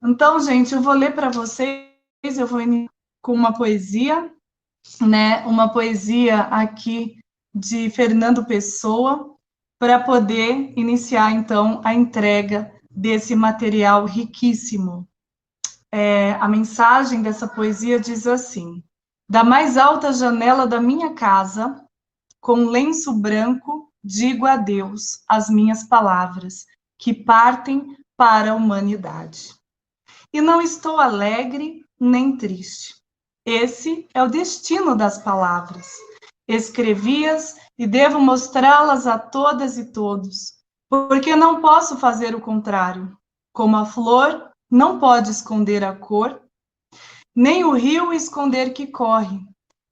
Então, gente, eu vou ler para vocês, eu vou iniciar com uma poesia, né? Uma poesia aqui de Fernando Pessoa, para poder iniciar, então, a entrega desse material riquíssimo. A mensagem dessa poesia diz assim: da mais alta janela da minha casa, com lenço branco, digo adeus às minhas palavras, que partem para a humanidade. E não estou alegre nem triste. Esse é o destino das palavras. Escrevi-as e devo mostrá-las a todas e todos, porque não posso fazer o contrário. Como a flor não pode esconder a cor, nem o rio esconder que corre,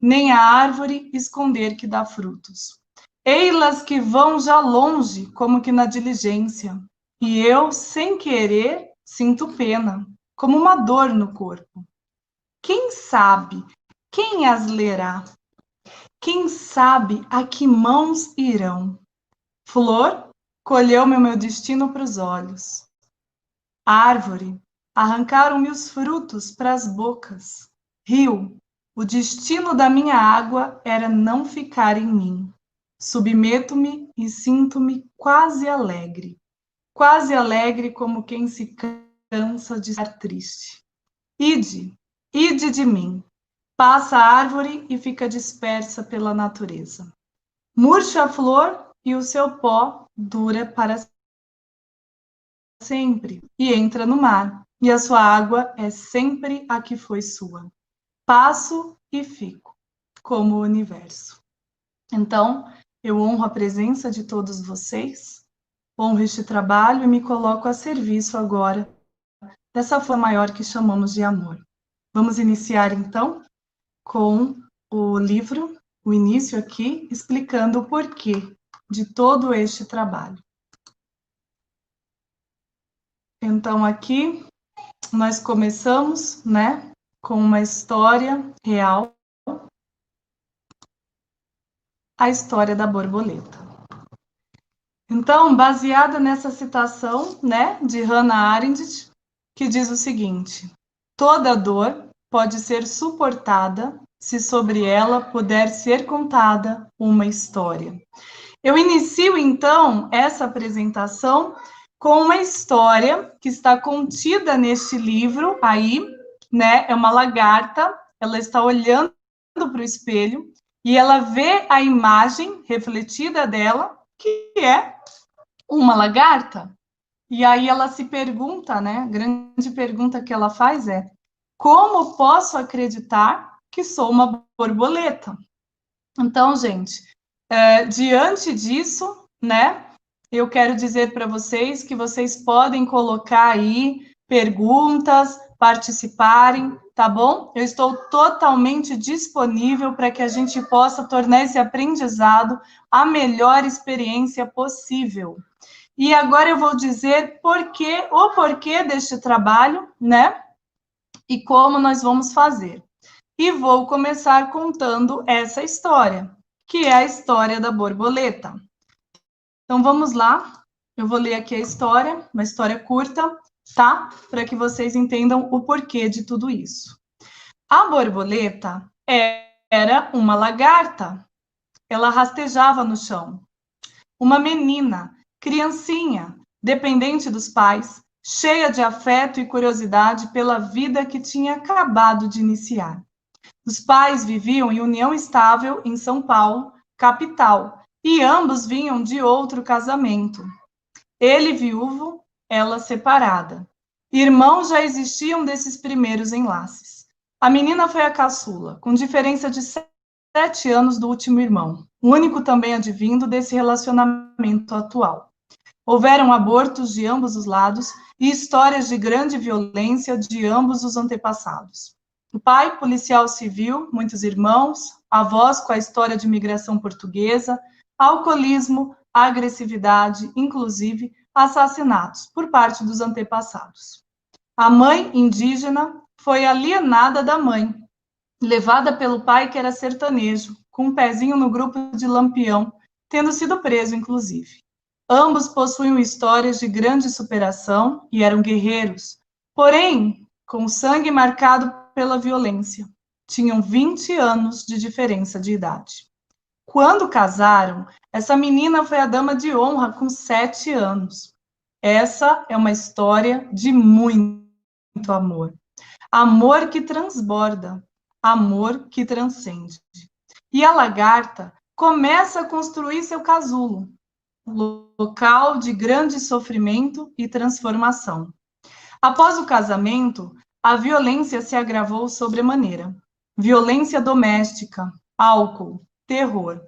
nem a árvore esconder que dá frutos. Ei-las que vão já longe, como que na diligência, e eu, sem querer, sinto pena, como uma dor no corpo. Quem sabe, quem as lerá? Quem sabe a que mãos irão? Flor, colheu-me o meu destino para os olhos. Árvore, arrancaram-me os frutos para as bocas. Rio, o destino da minha água era não ficar em mim. Submeto-me e sinto-me quase alegre como quem se cansa de estar triste. Ide, ide de mim. Passa a árvore e fica dispersa pela natureza. Murcha a flor e o seu pó dura para sempre e entra no mar, e a sua água é sempre a que foi sua. Passo e fico, como o universo. Então, eu honro a presença de todos vocês, honro este trabalho e me coloco a serviço agora dessa forma maior que chamamos de amor. Vamos iniciar, então, com o livro, o início aqui, explicando o porquê de todo este trabalho. Então, aqui, nós começamos, né, com uma história real, a história da borboleta. Então, baseada nessa citação, né, de Hannah Arendt, que diz o seguinte: toda dor pode ser suportada se sobre ela puder ser contada uma história. Eu inicio, então, essa apresentação com uma história que está contida neste livro aí, né? É uma lagarta, ela está olhando para o espelho e ela vê a imagem refletida dela, que é uma lagarta. E aí ela se pergunta, né? A grande pergunta que ela faz é: como posso acreditar que sou uma borboleta? Então, gente, diante disso, né, eu quero dizer para vocês que vocês podem colocar aí perguntas, participarem, tá bom? Eu estou totalmente disponível para que a gente possa tornar esse aprendizado a melhor experiência possível. E agora eu vou dizer o porquê deste trabalho, né? E como nós vamos fazer. E vou começar contando essa história, que é a história da borboleta. Então, vamos lá. Eu vou ler aqui a história, uma história curta, tá? Para que vocês entendam o porquê de tudo isso. A borboleta era uma lagarta. Ela rastejava no chão. Uma menina, criancinha, dependente dos pais, cheia de afeto e curiosidade pela vida que tinha acabado de iniciar. Os pais viviam em união estável em São Paulo, capital, e ambos vinham de outro casamento. Ele viúvo, ela separada. Irmãos já existiam desses primeiros enlaces. A menina foi a caçula, com diferença de 7 anos do último irmão, o único também advindo desse relacionamento atual. Houveram abortos de ambos os lados e histórias de grande violência de ambos os antepassados. O pai, policial civil, muitos irmãos, avós com a história de imigração portuguesa, alcoolismo, agressividade, inclusive assassinatos por parte dos antepassados. A mãe, indígena, foi alienada da mãe, levada pelo pai que era sertanejo, com um pezinho no grupo de Lampião, tendo sido preso, inclusive. Ambos possuíam histórias de grande superação e eram guerreiros. porém, com o sangue marcado pela violência. Tinham 20 anos de diferença de idade. Quando casaram, essa menina foi a dama de honra com 7 anos. Essa é uma história de muito amor. Amor que transborda, amor que transcende. E a lagarta começa a construir seu casulo, local de grande sofrimento e transformação. Após o casamento, a violência se agravou sobremaneira. Violência doméstica, álcool, terror.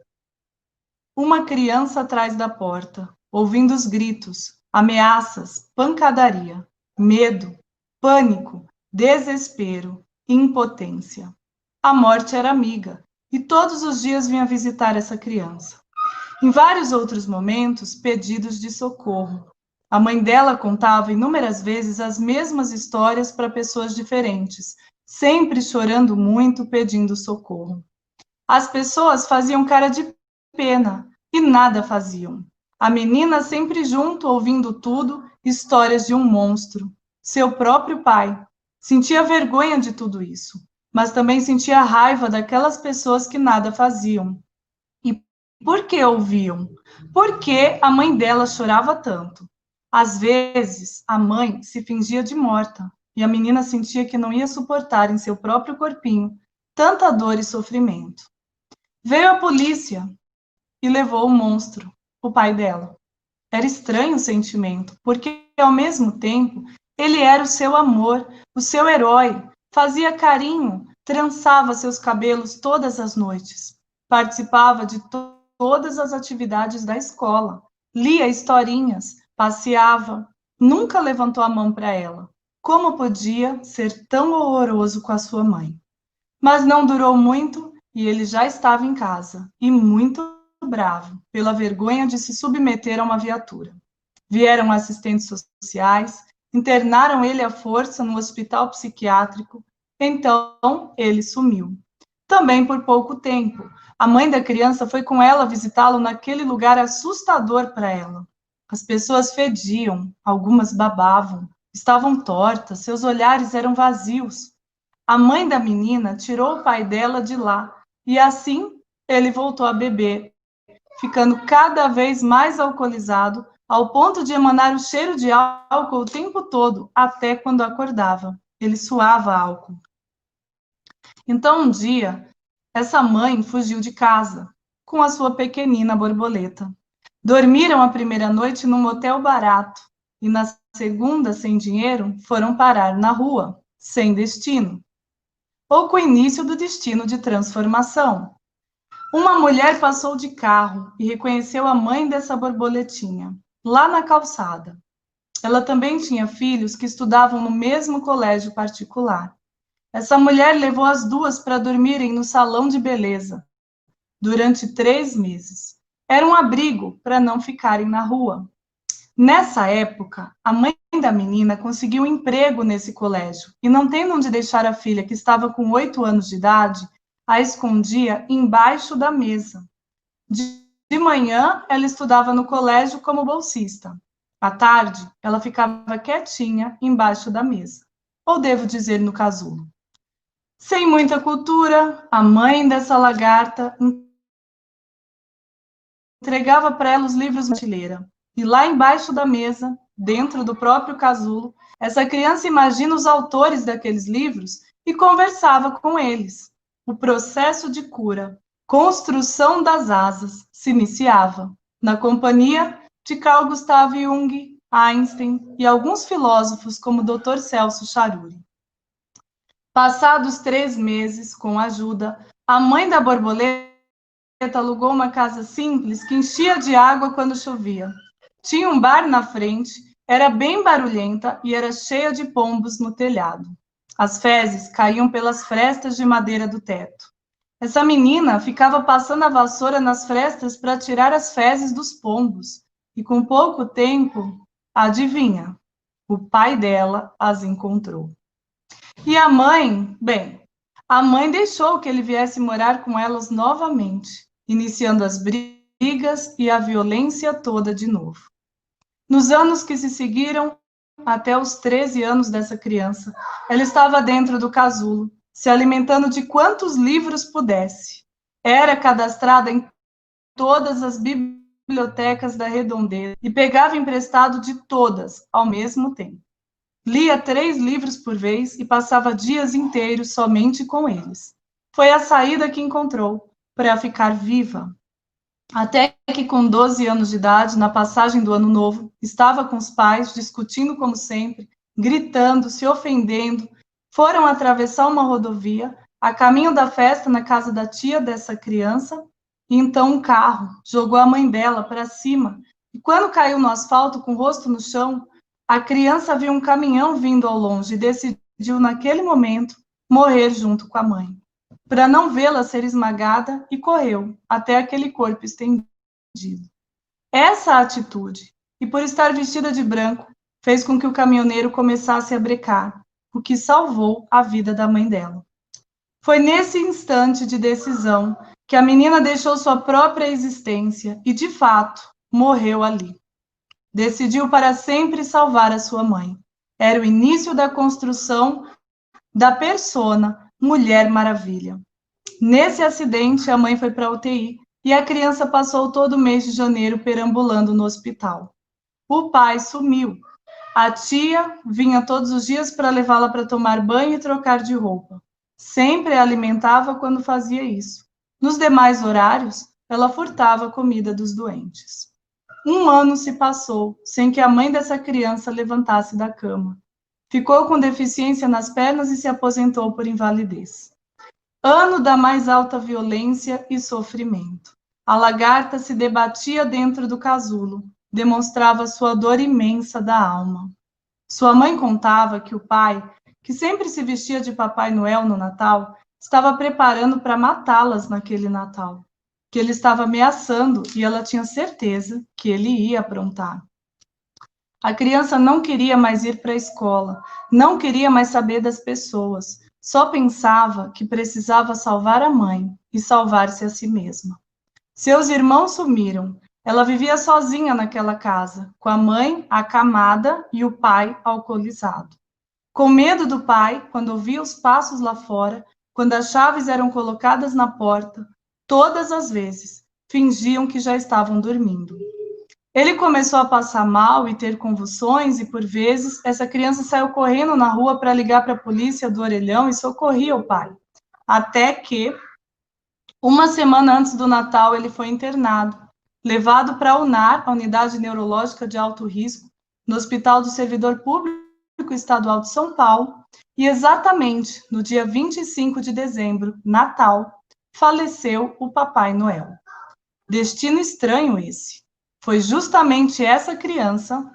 Uma criança atrás da porta, ouvindo os gritos, ameaças, pancadaria, medo, pânico, desespero, impotência. A morte era amiga e todos os dias vinha visitar essa criança. Em vários outros momentos, pedidos de socorro. A mãe dela contava inúmeras vezes as mesmas histórias para pessoas diferentes, sempre chorando muito, pedindo socorro. As pessoas faziam cara de pena e nada faziam. A menina sempre junto, ouvindo tudo, histórias de um monstro. Seu próprio pai. Sentia vergonha de tudo isso, mas também sentia raiva daquelas pessoas que nada faziam. E por que ouviam? Por que a mãe dela chorava tanto? Às vezes, a mãe se fingia de morta, e a menina sentia que não ia suportar em seu próprio corpinho tanta dor e sofrimento. Veio a polícia e levou o monstro, o pai dela. Era estranho o sentimento, porque, ao mesmo tempo, ele era o seu amor, o seu herói, fazia carinho, trançava seus cabelos todas as noites, participava de todas as atividades da escola, lia historinhas, passeava, nunca levantou a mão para ela. Como podia ser tão horroroso com a sua mãe? Mas não durou muito e ele já estava em casa, e muito bravo, pela vergonha de se submeter a uma viatura. Vieram assistentes sociais, internaram ele à força no hospital psiquiátrico, então ele sumiu. Também por pouco tempo. A mãe da criança foi com ela visitá-lo naquele lugar assustador para ela. As pessoas fediam, algumas babavam, estavam tortas, seus olhares eram vazios. A mãe da menina tirou o pai dela de lá, e assim ele voltou a beber, ficando cada vez mais alcoolizado, ao ponto de emanar o cheiro de álcool o tempo todo, até quando acordava. Ele suava álcool. Então, um dia, essa mãe fugiu de casa, com a sua pequenina borboleta. Dormiram a primeira noite num motel barato, e na segunda, sem dinheiro, foram parar na rua, sem destino. Ou com o início do destino de transformação. Uma mulher passou de carro e reconheceu a mãe dessa borboletinha, lá na calçada. Ela também tinha filhos que estudavam no mesmo colégio particular. Essa mulher levou as duas para dormirem no salão de beleza durante 3 meses. Era um abrigo para não ficarem na rua. Nessa época, a mãe da menina conseguiu um emprego nesse colégio e, não tendo onde deixar a filha, que estava com 8 anos de idade, a escondia embaixo da mesa. De manhã, ela estudava no colégio como bolsista. À tarde, ela ficava quietinha embaixo da mesa, ou devo dizer, no casulo. Sem muita cultura, a mãe dessa lagarta entregava para ela os livros na prateleira. E lá embaixo da mesa, dentro do próprio casulo, essa criança imagina os autores daqueles livros e conversava com eles. O processo de cura, construção das asas, se iniciava, na companhia de Carl Gustav Jung, Einstein e alguns filósofos como o Dr. Celso Charuri. Passados 3 meses, com ajuda, a mãe da borboleta alugou uma casa simples que enchia de água quando chovia. Tinha um bar na frente, era bem barulhenta e era cheia de pombos no telhado. As fezes caíam pelas frestas de madeira do teto. Essa menina ficava passando a vassoura nas frestas para tirar as fezes dos pombos. E com pouco tempo, adivinha, o pai dela as encontrou. E a mãe, bem, a mãe deixou que ele viesse morar com elas novamente, iniciando as brigas e a violência toda de novo. Nos anos que se seguiram, até os 13 anos dessa criança, ela estava dentro do casulo, se alimentando de quantos livros pudesse. Era cadastrada em todas as bibliotecas da redondeza e pegava emprestado de todas ao mesmo tempo. Lia 3 livros por vez e passava dias inteiros somente com eles. Foi a saída que encontrou para ficar viva. Até que, com 12 anos de idade, na passagem do Ano Novo, estava com os pais, discutindo como sempre, gritando, se ofendendo. Foram atravessar uma rodovia, a caminho da festa na casa da tia dessa criança, e então um carro jogou a mãe dela para cima. E quando caiu no asfalto com o rosto no chão, a criança viu um caminhão vindo ao longe e decidiu, naquele momento, morrer junto com a mãe, para não vê-la ser esmagada, e correu até aquele corpo estendido. Essa atitude, e por estar vestida de branco, fez com que o caminhoneiro começasse a brecar, o que salvou a vida da mãe dela. Foi nesse instante de decisão que a menina deixou sua própria existência e, de fato, morreu ali. Decidiu para sempre salvar a sua mãe. Era o início da construção da persona Mulher Maravilha. Nesse acidente, a mãe foi para a UTI e a criança passou todo o mês de janeiro perambulando no hospital. O pai sumiu. A tia vinha todos os dias para levá-la para tomar banho e trocar de roupa. Sempre a alimentava quando fazia isso. Nos demais horários, ela furtava a comida dos doentes. 1 ano se passou sem que a mãe dessa criança levantasse da cama. Ficou com deficiência nas pernas e se aposentou por invalidez. Ano da mais alta violência e sofrimento. A lagarta se debatia dentro do casulo, demonstrava sua dor imensa da alma. Sua mãe contava que o pai, que sempre se vestia de Papai Noel no Natal, estava preparando para matá-las naquele Natal, que ele estava ameaçando e ela tinha certeza que ele ia aprontar. A criança não queria mais ir para a escola, não queria mais saber das pessoas, só pensava que precisava salvar a mãe e salvar-se a si mesma. Seus irmãos sumiram. Ela vivia sozinha naquela casa, com a mãe acamada e o pai alcoolizado. Com medo do pai, quando ouvia os passos lá fora, quando as chaves eram colocadas na porta, todas as vezes fingiam que já estavam dormindo. Ele começou a passar mal e ter convulsões, e por vezes essa criança saiu correndo na rua para ligar para a polícia do orelhão e socorria o pai. Até que, 1 semana antes do Natal, ele foi internado, levado para a UNAR, a Unidade Neurológica de Alto Risco, no Hospital do Servidor Público Estadual de São Paulo, e exatamente no dia 25 de dezembro, Natal, faleceu o Papai Noel. Destino estranho esse. Foi justamente essa criança,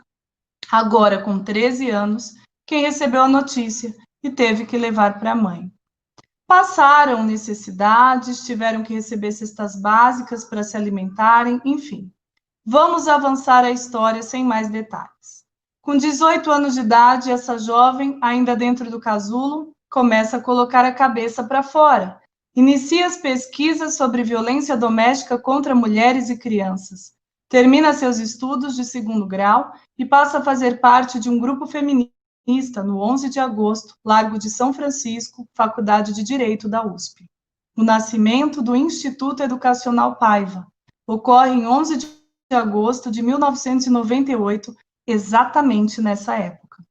agora com 13 anos, quem recebeu a notícia e teve que levar para a mãe. Passaram necessidades, tiveram que receber cestas básicas para se alimentarem, enfim. Vamos avançar a história sem mais detalhes. Com 18 anos de idade, essa jovem, ainda dentro do casulo, começa a colocar a cabeça para fora. Inicia as pesquisas sobre violência doméstica contra mulheres e crianças. Termina seus estudos de 2º grau e passa a fazer parte de um grupo feminista no 11 de agosto, Largo de São Francisco, Faculdade de Direito da USP. O nascimento do Instituto Educacional Paiva ocorre em 11 de agosto de 1998, exatamente nessa época.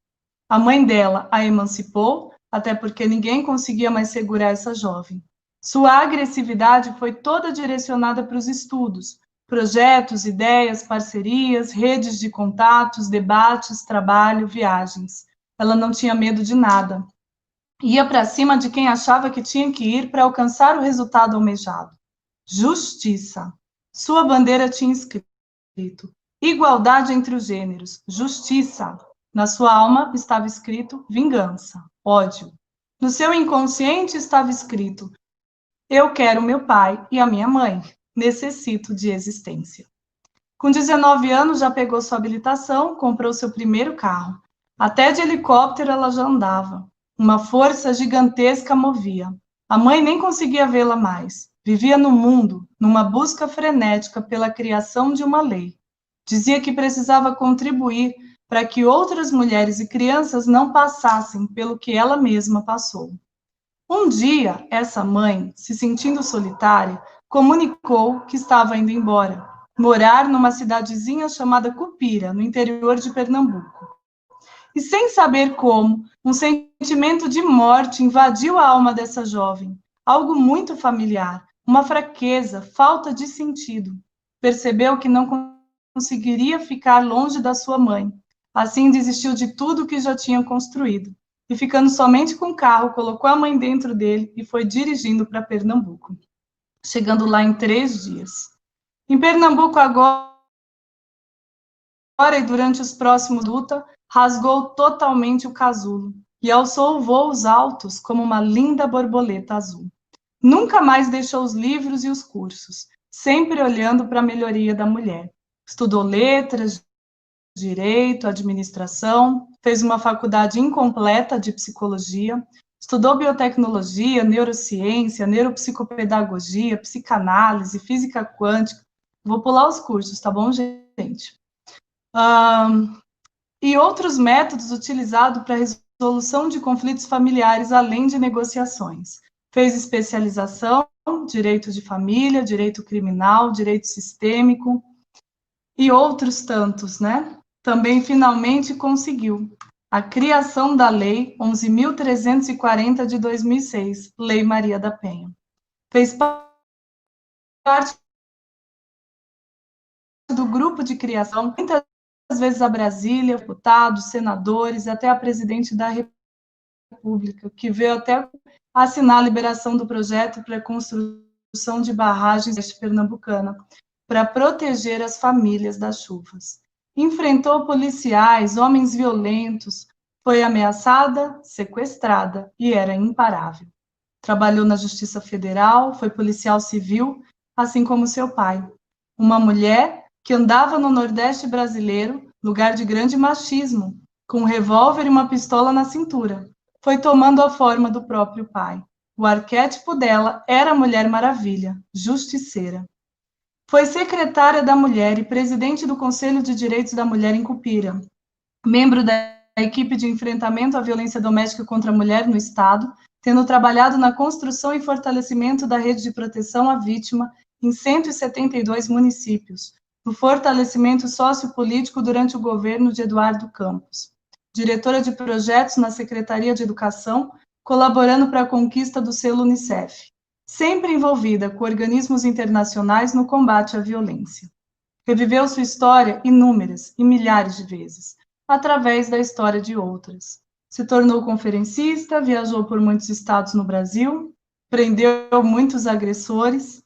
A mãe dela a emancipou, até porque ninguém conseguia mais segurar essa jovem. Sua agressividade foi toda direcionada para os estudos, projetos, ideias, parcerias, redes de contatos, debates, trabalho, viagens. Ela não tinha medo de nada. Ia para cima de quem achava que tinha que ir para alcançar o resultado almejado. Justiça. Sua bandeira tinha escrito: igualdade entre os gêneros, justiça. Na sua alma estava escrito vingança, ódio. No seu inconsciente estava escrito: eu quero meu pai e a minha mãe. Necessito de existência. Com 19 anos, já pegou sua habilitação, comprou seu primeiro carro. Até de helicóptero ela já andava. Uma força gigantesca movia. A mãe nem conseguia vê-la mais. Vivia no mundo, numa busca frenética pela criação de uma lei. Dizia que precisava contribuir para que outras mulheres e crianças não passassem pelo que ela mesma passou. Um dia, essa mãe, se sentindo solitária, comunicou que estava indo embora, morar numa cidadezinha chamada Cupira, no interior de Pernambuco. E sem saber como, um sentimento de morte invadiu a alma dessa jovem, algo muito familiar, uma fraqueza, falta de sentido. Percebeu que não conseguiria ficar longe da sua mãe. Assim, desistiu de tudo que já tinha construído. E ficando somente com o carro, colocou a mãe dentro dele e foi dirigindo para Pernambuco, chegando lá em 3 dias. Em Pernambuco, agora e durante os próximos luta, rasgou totalmente o casulo e alçou voos altos como uma linda borboleta azul. Nunca mais deixou os livros e os cursos, sempre olhando para a melhoria da mulher. Estudou letras, direito, administração, fez uma faculdade incompleta de psicologia, estudou biotecnologia, neurociência, neuropsicopedagogia, psicanálise, física quântica. Vou pular os cursos, tá bom, gente? E outros métodos utilizados para a resolução de conflitos familiares, além de negociações. Fez especialização, direito de família, direito criminal, direito sistêmico e outros tantos, né? Também finalmente conseguiu a criação da Lei 11.340 de 2006, Lei Maria da Penha. Fez parte do grupo de criação, muitas vezes a Brasília, deputados, senadores, até a presidente da República, que veio até assinar a liberação do projeto para a construção de barragens pernambucana, para proteger as famílias das chuvas. Enfrentou policiais, homens violentos, foi ameaçada, sequestrada e era imparável. Trabalhou na Justiça Federal, foi policial civil, assim como seu pai. Uma mulher que andava no Nordeste brasileiro, lugar de grande machismo, com um revólver e uma pistola na cintura. Foi tomando a forma do próprio pai. O arquétipo dela era a Mulher Maravilha, justiceira. Foi secretária da Mulher e presidente do Conselho de Direitos da Mulher em Cupira, membro da equipe de enfrentamento à violência doméstica contra a mulher no Estado, tendo trabalhado na construção e fortalecimento da rede de proteção à vítima em 172 municípios, no fortalecimento sociopolítico durante o governo de Eduardo Campos. Diretora de projetos na Secretaria de Educação, colaborando para a conquista do selo Unicef, sempre envolvida com organismos internacionais no combate à violência. Reviveu sua história inúmeras e milhares de vezes, através da história de outras. Se tornou conferencista, viajou por muitos estados no Brasil, prendeu muitos agressores.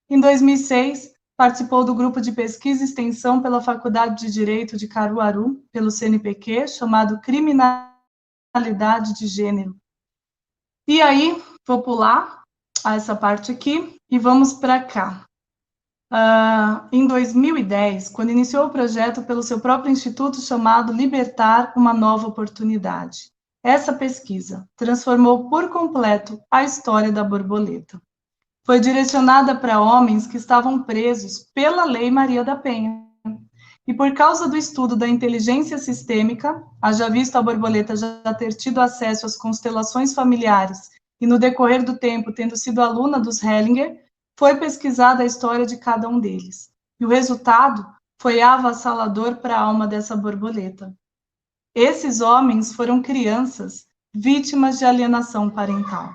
Em 2006, participou do grupo de pesquisa e extensão pela Faculdade de Direito de Caruaru, pelo CNPq, chamado Criminalidade de Gênero. E aí, vou pular essa parte aqui e vamos para cá. Em 2010, quando iniciou o projeto pelo seu próprio instituto chamado Libertar uma Nova Oportunidade. Essa pesquisa transformou por completo a história da borboleta. Foi direcionada para homens que estavam presos pela Lei Maria da Penha. E por causa do estudo da inteligência sistêmica, haja visto a borboleta já ter tido acesso às constelações familiares e no decorrer do tempo tendo sido aluna dos Hellinger, foi pesquisada a história de cada um deles. E o resultado foi avassalador para a alma dessa borboleta. Esses homens foram crianças vítimas de alienação parental.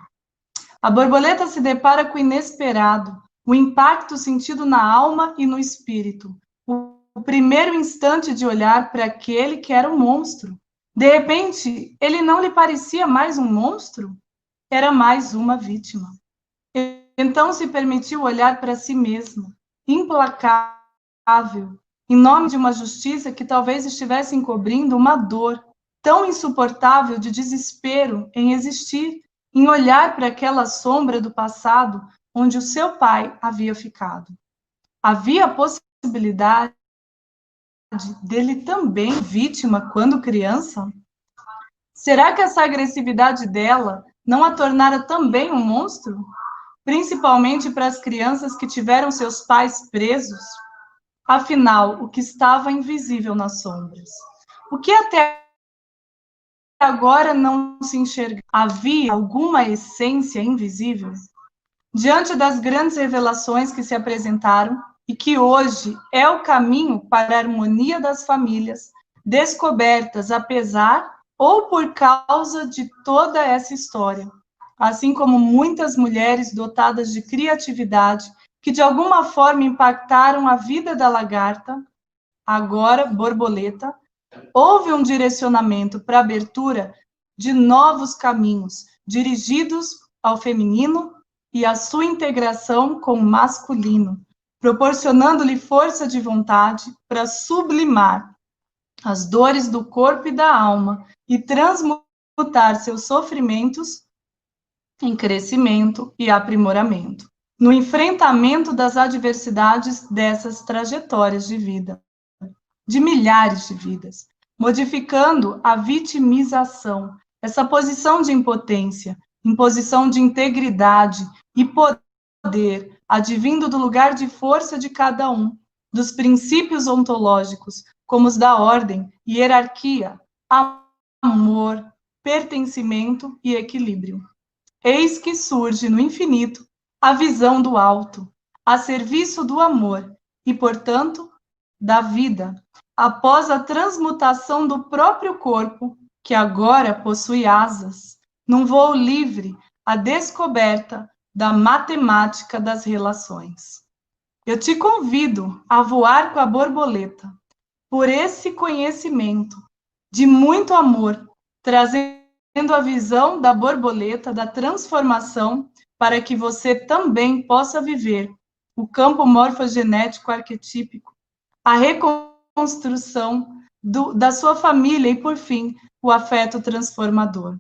A borboleta se depara com o inesperado, o impacto sentido na alma e no espírito, o primeiro instante de olhar para aquele que era um monstro. De repente, ele não lhe parecia mais um monstro, era mais uma vítima. Então se permitiu olhar para si mesma, implacável, em nome de uma justiça que talvez estivesse encobrindo uma dor tão insuportável de desespero em existir, em olhar para aquela sombra do passado onde o seu pai havia ficado. Havia a possibilidade dele também vítima quando criança? Será que essa agressividade dela não a tornara também um monstro? Principalmente para as crianças que tiveram seus pais presos? Afinal, o que estava invisível nas sombras? O que até agora não se enxerga? Havia alguma essência invisível? Diante das grandes revelações que se apresentaram e que hoje é o caminho para a harmonia das famílias, descobertas apesar ou por causa de toda essa história, assim como muitas mulheres dotadas de criatividade que de alguma forma impactaram a vida da lagarta, agora borboleta, houve um direcionamento para a abertura de novos caminhos dirigidos ao feminino e à sua integração com o masculino, proporcionando-lhe força de vontade para sublimar as dores do corpo e da alma e transmutar seus sofrimentos em crescimento e aprimoramento, no enfrentamento das adversidades dessas trajetórias de vida, de milhares de vidas, modificando a vitimização, essa posição de impotência, em posição de integridade e poder, advindo do lugar de força de cada um, dos princípios ontológicos, como os da ordem, hierarquia, amor, pertencimento e equilíbrio. Eis que surge no infinito a visão do alto, a serviço do amor e, portanto, da vida, após a transmutação do próprio corpo, que agora possui asas, num voo livre, a descoberta da matemática das relações. Eu te convido a voar com a borboleta, por esse conhecimento de muito amor, trazendo a visão da borboleta, da transformação, para que você também possa viver o campo morfogenético arquetípico, a reconstrução da sua família e, por fim, o afeto transformador.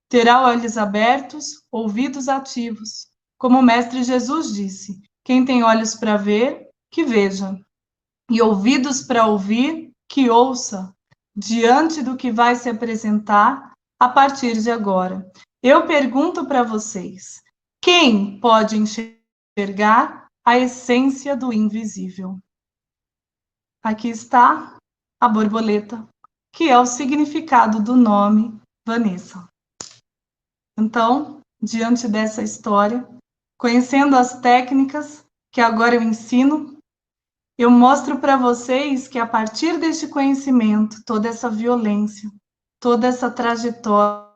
Terá olhos abertos, ouvidos ativos. Como o Mestre Jesus disse, quem tem olhos para ver, que veja, e ouvidos para ouvir, que ouça, diante do que vai se apresentar a partir de agora. Eu pergunto para vocês, quem pode enxergar a essência do invisível? Aqui está a borboleta, que é o significado do nome Vanessa. Então, diante dessa história, conhecendo as técnicas que agora eu ensino, eu mostro para vocês que a partir deste conhecimento, toda essa violência, toda essa trajetória,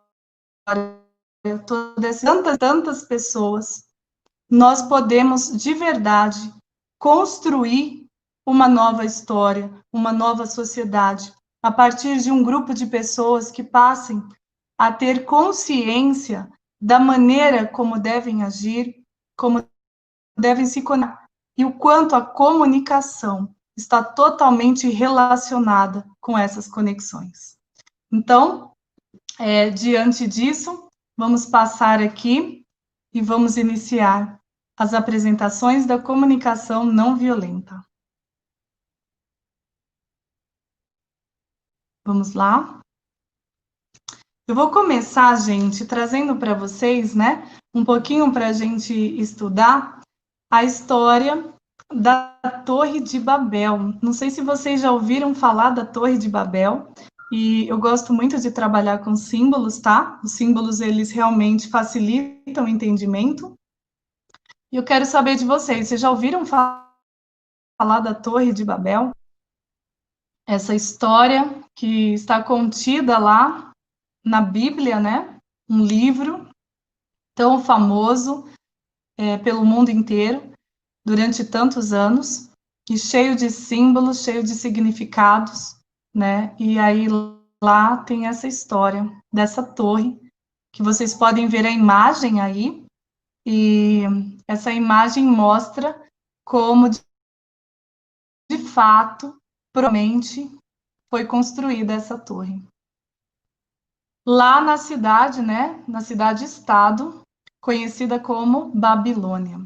todas tantas pessoas, nós podemos de verdade construir uma nova história, uma nova sociedade, a partir de um grupo de pessoas que passem a ter consciência da maneira como devem agir, como devem se conectar, e o quanto a comunicação está totalmente relacionada com essas conexões. Então, diante disso, vamos passar aqui e vamos iniciar as apresentações da comunicação não violenta. Vamos lá? Eu vou começar, gente, trazendo para vocês, né, um pouquinho para a gente estudar a história da Torre de Babel. Não sei se vocês já ouviram falar da Torre de Babel, e eu gosto muito de trabalhar com símbolos, tá? Os símbolos, eles realmente facilitam o entendimento. E eu quero saber de vocês já ouviram falar da Torre de Babel? Essa história que está contida lá na Bíblia, né? Um livro tão famoso pelo mundo inteiro durante tantos anos e cheio de símbolos, cheio de significados, né? E aí lá tem essa história dessa torre que vocês podem ver a imagem aí, e essa imagem mostra como de fato, provavelmente foi construída essa torre. Lá na cidade, né, na cidade-estado, conhecida como Babilônia.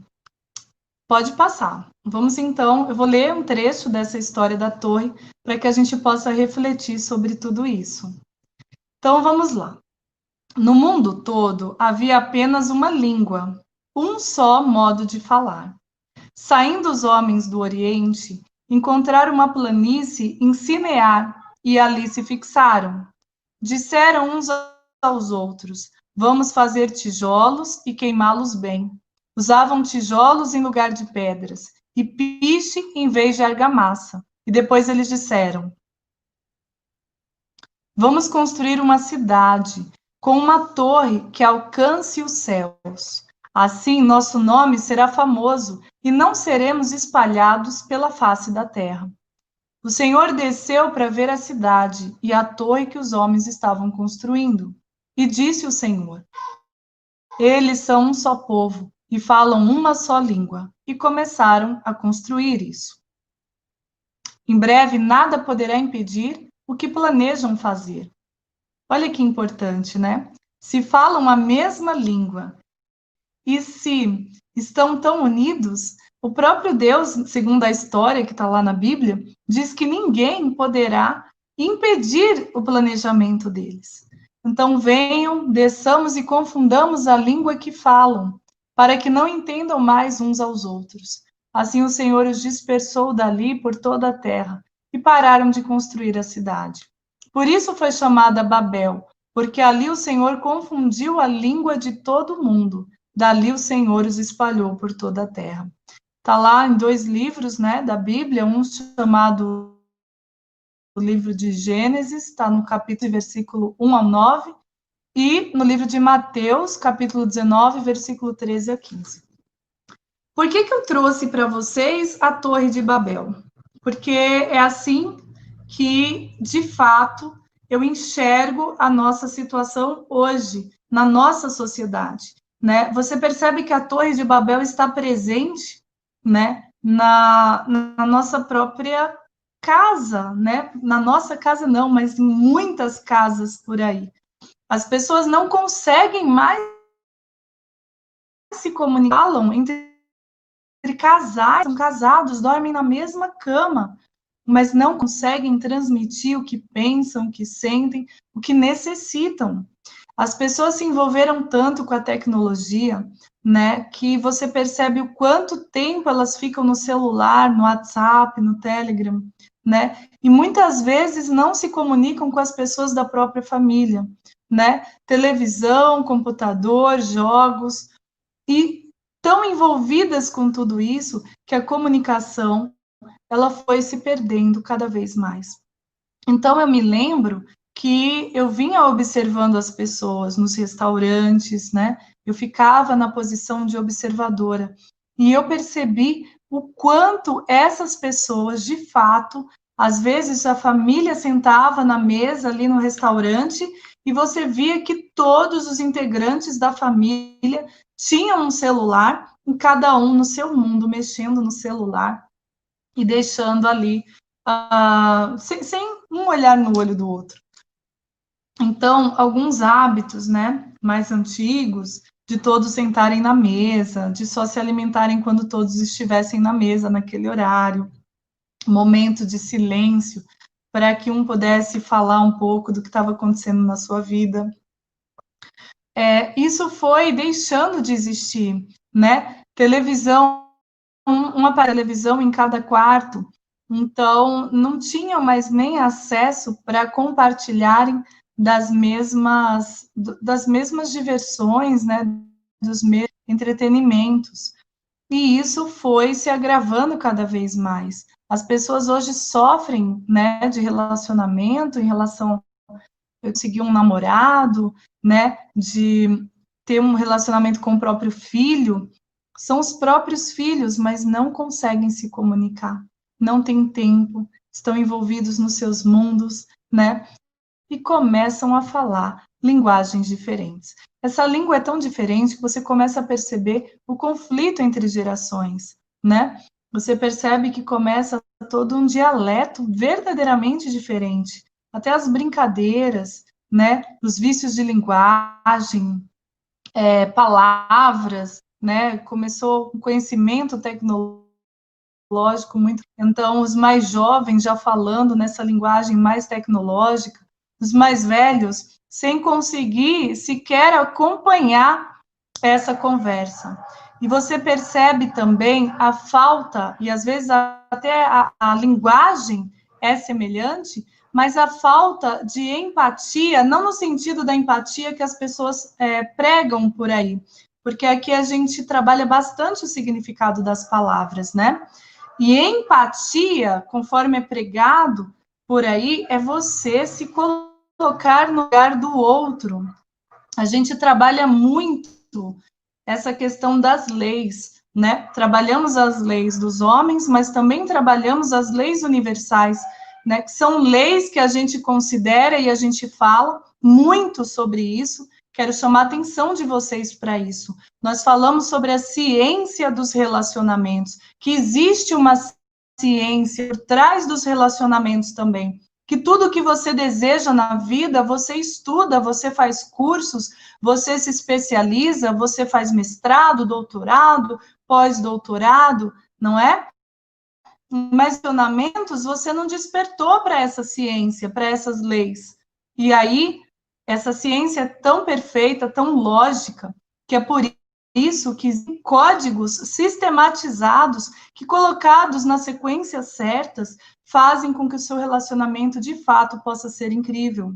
Pode passar. Vamos então, eu vou ler um trecho dessa história da torre para que a gente possa refletir sobre tudo isso. Então vamos lá. No mundo todo havia apenas uma língua, um só modo de falar. Saindo os homens do Oriente, encontraram uma planície em Sinear e ali se fixaram. Disseram uns aos outros: vamos fazer tijolos e queimá-los bem. Usavam tijolos em lugar de pedras e piche em vez de argamassa. E depois eles disseram: vamos construir uma cidade com uma torre que alcance os céus. Assim, nosso nome será famoso e não seremos espalhados pela face da terra. O Senhor desceu para ver a cidade e a torre que os homens estavam construindo. E disse o Senhor: eles são um só povo e falam uma só língua. E começaram a construir isso. Em breve, nada poderá impedir o que planejam fazer. Olha que importante, né? Se falam a mesma língua e se estão tão unidos, o próprio Deus, segundo a história que está lá na Bíblia, diz que ninguém poderá impedir o planejamento deles. Então, venham, desçamos e confundamos a língua que falam, para que não entendam mais uns aos outros. Assim o Senhor os dispersou dali por toda a terra e pararam de construir a cidade. Por isso foi chamada Babel, porque ali o Senhor confundiu a língua de todo mundo. Dali o Senhor os espalhou por toda a terra. Está lá em 2 livros, né, da Bíblia, um chamado o livro de Gênesis, está no capítulo versículo 1 ao 9, e no livro de Mateus, capítulo 19, versículo 13 a 15. Por que eu trouxe para vocês a Torre de Babel? Porque é assim que, de fato, eu enxergo a nossa situação hoje, na nossa sociedade. Né? Você percebe que a Torre de Babel está presente, né, na nossa própria casa, né? Na nossa casa não, mas em muitas casas por aí. As pessoas não conseguem mais se comunicar entre casais, são casados, dormem na mesma cama, mas não conseguem transmitir o que pensam, o que sentem, o que necessitam. As pessoas se envolveram tanto com a tecnologia, né, que você percebe o quanto tempo elas ficam no celular, no WhatsApp, no Telegram, né, e muitas vezes não se comunicam com as pessoas da própria família, né, televisão, computador, jogos, e tão envolvidas com tudo isso que a comunicação ela foi se perdendo cada vez mais. Então, eu me lembro que eu vinha observando as pessoas nos restaurantes, né? Eu ficava na posição de observadora. E eu percebi o quanto essas pessoas, de fato, às vezes a família sentava na mesa ali no restaurante e você via que todos os integrantes da família tinham um celular, e cada um no seu mundo, mexendo no celular e deixando ali, sem um olhar no olho do outro. Então, alguns hábitos, né, mais antigos, de todos sentarem na mesa, de só se alimentarem quando todos estivessem na mesa naquele horário, momento de silêncio, para que um pudesse falar um pouco do que estava acontecendo na sua vida. Isso foi deixando de existir, né? Televisão, uma televisão em cada quarto, então não tinham mais nem acesso para compartilharem das mesmas diversões, né? Dos mesmos entretenimentos. E isso foi se agravando cada vez mais. As pessoas hoje sofrem, né, de relacionamento em relação eu conseguir um namorado, né, de ter um relacionamento com o próprio filho, são os próprios filhos, mas não conseguem se comunicar, não têm tempo, estão envolvidos nos seus mundos, né, e começam a falar linguagens diferentes. Essa língua é tão diferente que você começa a perceber o conflito entre gerações, né? Você percebe que começa todo um dialeto verdadeiramente diferente, até as brincadeiras, né, os vícios de linguagem, palavras, né, começou um conhecimento tecnológico muito, então os mais jovens já falando nessa linguagem mais tecnológica, os mais velhos sem conseguir sequer acompanhar essa conversa. E você percebe também a falta, e às vezes até a linguagem é semelhante, mas a falta de empatia, não no sentido da empatia que as pessoas pregam por aí, porque aqui a gente trabalha bastante o significado das palavras, né? E empatia, conforme é pregado por aí, é você se colocar no lugar do outro. A gente trabalha muito essa questão das leis, né? Trabalhamos as leis dos homens, mas também trabalhamos as leis universais, né? Que são leis que a gente considera e a gente fala muito sobre isso. Quero chamar a atenção de vocês para isso. Nós falamos sobre a ciência dos relacionamentos, que existe uma ciência por trás dos relacionamentos também. Que tudo que você deseja na vida, você estuda, você faz cursos, você se especializa, você faz mestrado, doutorado, pós-doutorado, não é? Mas relacionamentos você não despertou para essa ciência, para essas leis. E aí, essa ciência é tão perfeita, tão lógica, que é por isso que códigos sistematizados, que colocados nas sequências certas, fazem com que o seu relacionamento, de fato, possa ser incrível.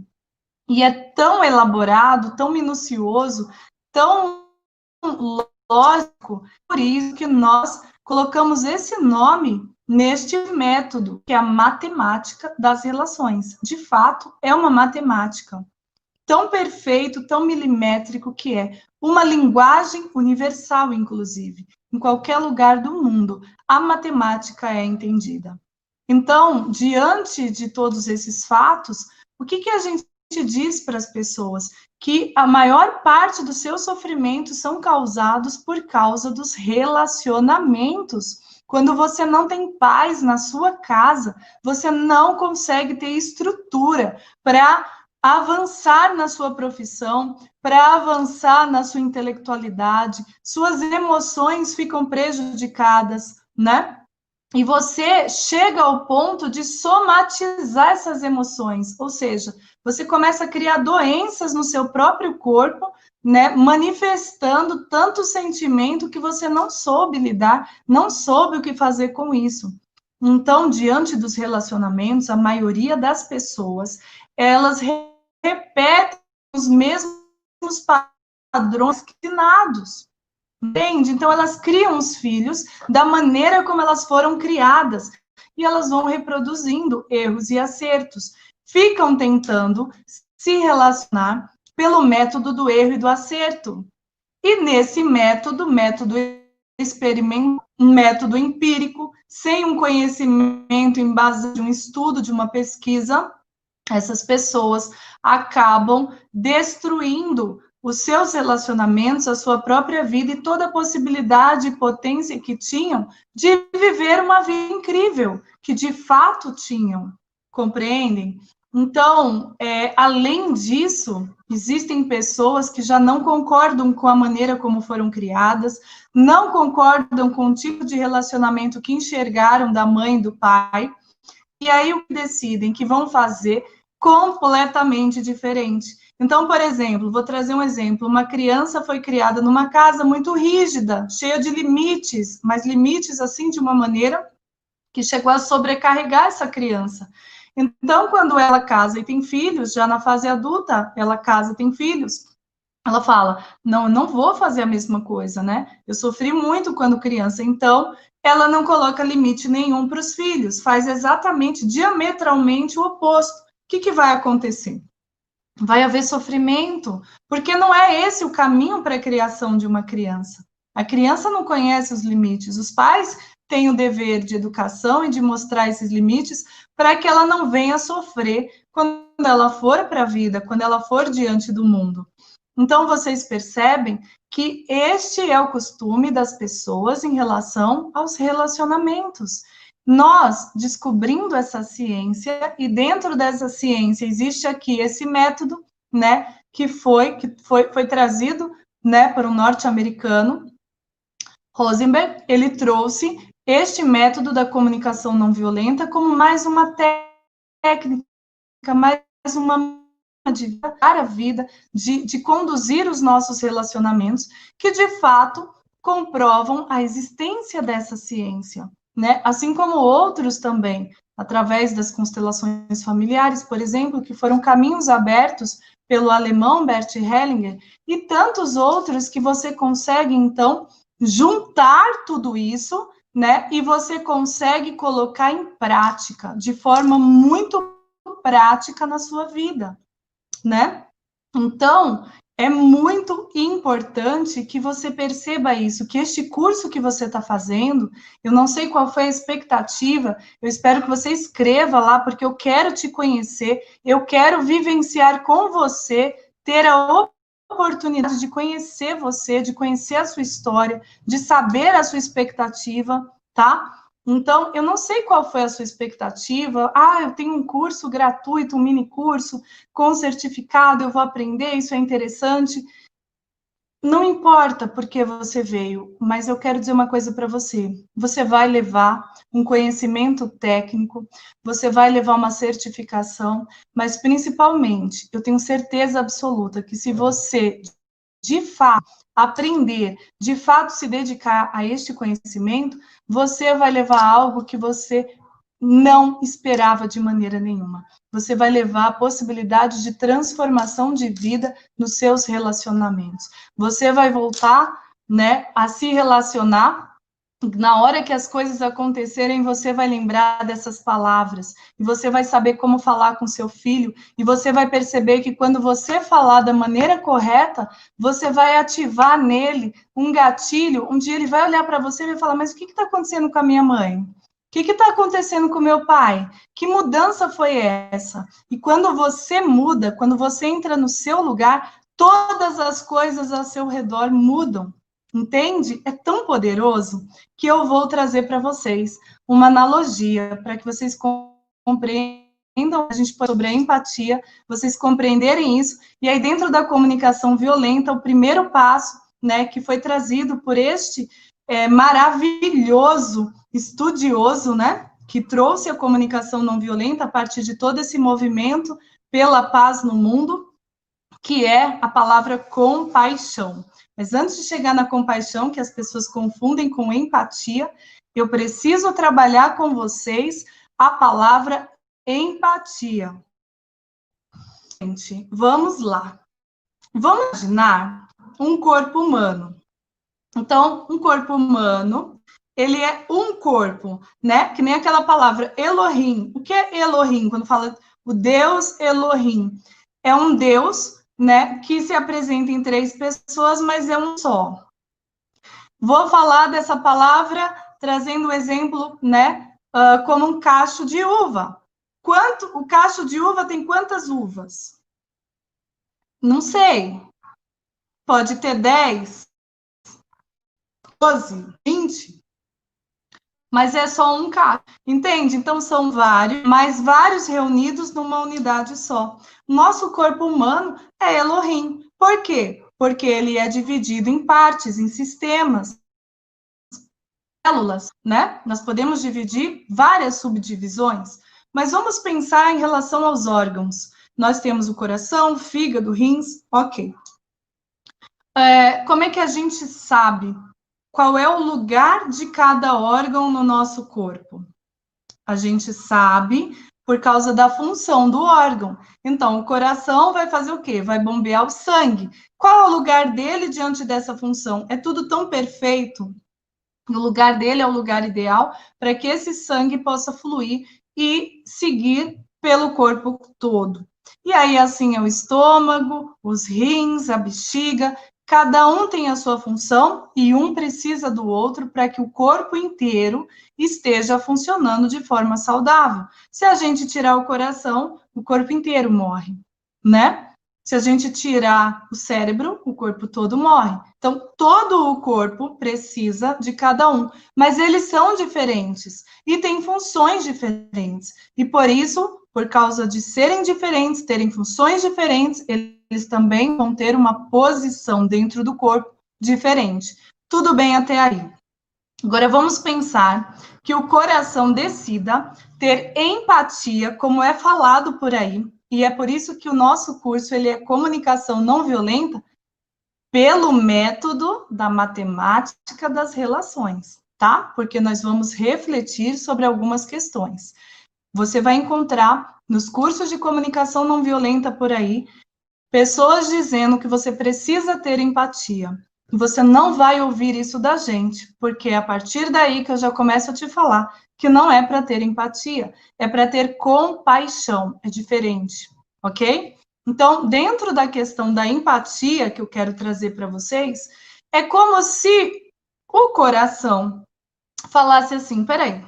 E é tão elaborado, tão minucioso, tão lógico, por isso que nós colocamos esse nome neste método, que é a matemática das relações. De fato, é uma matemática tão perfeito, tão milimétrico que é uma linguagem universal, inclusive. Em qualquer lugar do mundo, a matemática é entendida. Então, diante de todos esses fatos, o que a gente diz para as pessoas? Que a maior parte dos seus sofrimentos são causados por causa dos relacionamentos. Quando você não tem paz na sua casa, você não consegue ter estrutura para avançar na sua profissão, para avançar na sua intelectualidade, suas emoções ficam prejudicadas, né? E você chega ao ponto de somatizar essas emoções, ou seja, você começa a criar doenças no seu próprio corpo, né, manifestando tanto sentimento que você não soube lidar, não soube o que fazer com isso. Então, diante dos relacionamentos, a maioria das pessoas, elas repetem os mesmos padrões ensinados. Entende? Então, elas criam os filhos da maneira como elas foram criadas. E elas vão reproduzindo erros e acertos. Ficam tentando se relacionar pelo método do erro e do acerto. E nesse método experimental, um método empírico, sem um conhecimento em base de um estudo, de uma pesquisa, essas pessoas acabam destruindo os seus relacionamentos, a sua própria vida e toda a possibilidade e potência que tinham de viver uma vida incrível, que de fato tinham, compreendem? Então, além disso, existem pessoas que já não concordam com a maneira como foram criadas, não concordam com o tipo de relacionamento que enxergaram da mãe e do pai, e aí o que decidem que vão fazer completamente diferente. Então, por exemplo, vou trazer um exemplo, uma criança foi criada numa casa muito rígida, cheia de limites, mas limites assim de uma maneira que chegou a sobrecarregar essa criança. Então, quando ela casa e tem filhos, já na fase adulta, ela casa e tem filhos, ela fala, não, eu não vou fazer a mesma coisa, né? Eu sofri muito quando criança, então ela não coloca limite nenhum para os filhos, faz exatamente, diametralmente o oposto. O que vai acontecer? Vai haver sofrimento, porque não é esse o caminho para a criação de uma criança. A criança não conhece os limites, os pais têm o dever de educação e de mostrar esses limites para que ela não venha sofrer quando ela for para a vida, quando ela for diante do mundo. Então, vocês percebem que este é o costume das pessoas em relação aos relacionamentos. Nós, descobrindo essa ciência, e dentro dessa ciência existe aqui esse método, né, que foi trazido, né, por um norte-americano, Rosenberg, ele trouxe este método da comunicação não violenta como mais uma técnica, mais uma de dar a vida, de conduzir os nossos relacionamentos, que de fato comprovam a existência dessa ciência, né? Assim como outros também. através das constelações familiares, por exemplo, que foram caminhos abertos pelo alemão Bert Hellinger, e tantos outros que você consegue, então, juntar tudo isso, né, e você consegue colocar em prática, de forma muito prática na sua vida, né? Então, é muito importante que você perceba isso, que este curso que você está fazendo, eu não sei qual foi a expectativa, eu espero que você escreva lá, porque eu quero te conhecer, eu quero vivenciar com você, ter a oportunidade de conhecer você, de conhecer a sua história, de saber a sua expectativa, tá? Então, eu não sei qual foi a sua expectativa. Ah, eu tenho um curso gratuito, um mini curso com certificado, eu vou aprender, isso é interessante. Não importa porque você veio, mas eu quero dizer uma coisa para você. Você vai levar um conhecimento técnico, você vai levar uma certificação, mas principalmente, eu tenho certeza absoluta que se você, de fato, aprender, de fato se dedicar a este conhecimento, você vai levar algo que você não esperava de maneira nenhuma. Você vai levar a possibilidade de transformação de vida nos seus relacionamentos. Você vai voltar, né, a se relacionar. Na hora que as coisas acontecerem, você vai lembrar dessas palavras, e você vai saber como falar com seu filho, e você vai perceber que quando você falar da maneira correta, você vai ativar nele um gatilho. Um dia ele vai olhar para você e vai falar: mas o que está acontecendo com a minha mãe? O que está acontecendo com meu pai? Que mudança foi essa? E quando você muda, quando você entra no seu lugar, todas as coisas ao seu redor mudam. Entende? É tão poderoso que eu vou trazer para vocês uma analogia para que vocês compreendam a gente sobre a empatia, vocês compreenderem isso. E aí, dentro da comunicação violenta, o primeiro passo, né, que foi trazido por este maravilhoso estudioso, né, que trouxe a comunicação não violenta a partir de todo esse movimento pela paz no mundo, que é a palavra compaixão. Mas antes de chegar na compaixão, que as pessoas confundem com empatia, eu preciso trabalhar com vocês a palavra empatia. Gente, vamos lá. Vamos imaginar um corpo humano. Então, um corpo humano, ele é um corpo, né? Que nem aquela palavra Elohim. O que é Elohim? Quando fala o Deus Elohim, é um Deus, né? Que se apresenta em 3 pessoas, mas é um só. Vou falar dessa palavra trazendo o exemplo, né? Como um cacho de uva. O cacho de uva tem quantas uvas? Não sei. Pode ter 10, 12, 20. Mas é só um caso, entende? Então, são vários, mas vários reunidos numa unidade só. Nosso corpo humano é Elohim. Por quê? Porque ele é dividido em partes, em sistemas, células, né? Nós podemos dividir várias subdivisões, mas vamos pensar em relação aos órgãos. Nós temos o coração, o fígado, rins, ok. Como é que a gente sabe qual é o lugar de cada órgão no nosso corpo? A gente sabe por causa da função do órgão. Então, o coração vai fazer o quê? Vai bombear o sangue. Qual é o lugar dele diante dessa função? É tudo tão perfeito. O lugar dele é o lugar ideal para que esse sangue possa fluir e seguir pelo corpo todo. E aí, assim, é o estômago, os rins, a bexiga, cada um tem a sua função e um precisa do outro para que o corpo inteiro esteja funcionando de forma saudável. Se a gente tirar o coração, o corpo inteiro morre, né? Se a gente tirar o cérebro, o corpo todo morre. Então, todo o corpo precisa de cada um, mas eles são diferentes e têm funções diferentes. E por isso, por causa de serem diferentes, terem funções diferentes, eles também vão ter uma posição dentro do corpo diferente. Tudo bem até aí. Agora vamos pensar que o coração decida ter empatia, como é falado por aí, e é por isso que o nosso curso ele é comunicação não violenta, pelo método da matemática das relações, tá? Porque nós vamos refletir sobre algumas questões. Você vai encontrar nos cursos de comunicação não violenta por aí pessoas dizendo que você precisa ter empatia. E você não vai ouvir isso da gente, porque é a partir daí que eu já começo a te falar que não é para ter empatia, é para ter compaixão, é diferente, ok? Então, dentro da questão da empatia que eu quero trazer para vocês, é como se o coração falasse assim: peraí,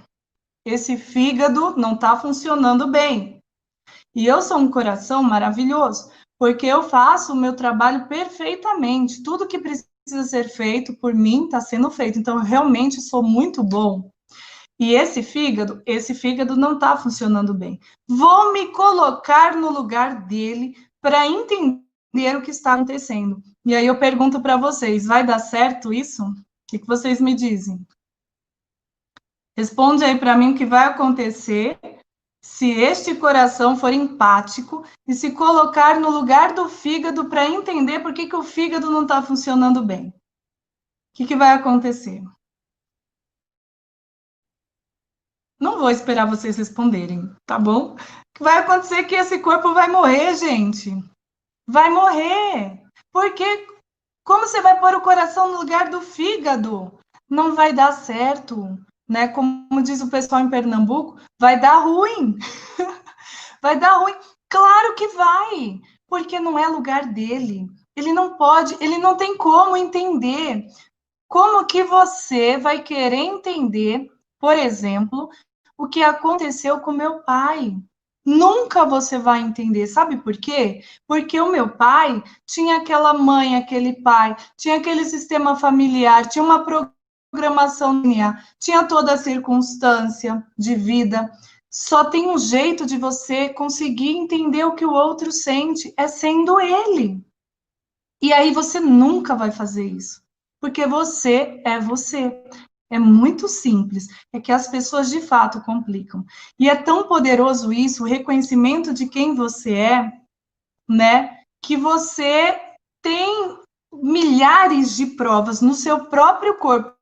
esse fígado não está funcionando bem. E eu sou um coração maravilhoso, porque eu faço o meu trabalho perfeitamente. Tudo que precisa ser feito por mim está sendo feito. Então, eu realmente sou muito bom. E esse fígado não está funcionando bem. Vou me colocar no lugar dele para entender o que está acontecendo. E aí eu pergunto para vocês, vai dar certo isso? O que vocês me dizem? Responde aí para mim o que vai acontecer se este coração for empático e se colocar no lugar do fígado para entender por que o fígado não está funcionando bem. O que vai acontecer? Não vou esperar vocês responderem, tá bom? O que vai acontecer é que esse corpo vai morrer, gente. Vai morrer. Porque como você vai pôr o coração no lugar do fígado? Não vai dar certo, né? Como diz o pessoal em Pernambuco, vai dar ruim. Vai dar ruim. Claro que vai, porque não é lugar dele. Ele não pode, ele não tem como entender. Como que você vai querer entender, por exemplo, o que aconteceu com meu pai? Nunca você vai entender. Sabe por quê? Porque o meu pai tinha aquela mãe, aquele pai, tinha aquele sistema familiar, tinha uma programação linear, tinha toda a circunstância de vida. Só tem um jeito de você conseguir entender o que o outro sente, é sendo ele. E aí você nunca vai fazer isso, porque você é você. É muito simples, é que as pessoas de fato complicam. E é tão poderoso isso, o reconhecimento de quem você é, né? Que você tem milhares de provas no seu próprio corpo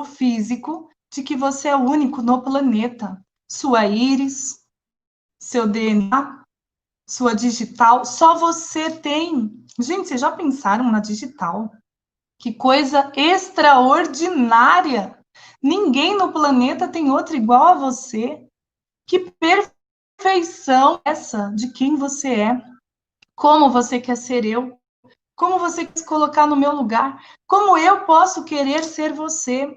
físico de que você é único no planeta. Sua íris, seu DNA, sua digital, só você tem. Gente, vocês já pensaram na digital? Que coisa extraordinária! Ninguém no planeta tem outra igual a você. Que perfeição essa de quem você é. Como você quer ser eu? Como você quer se colocar no meu lugar? Como eu posso querer ser você?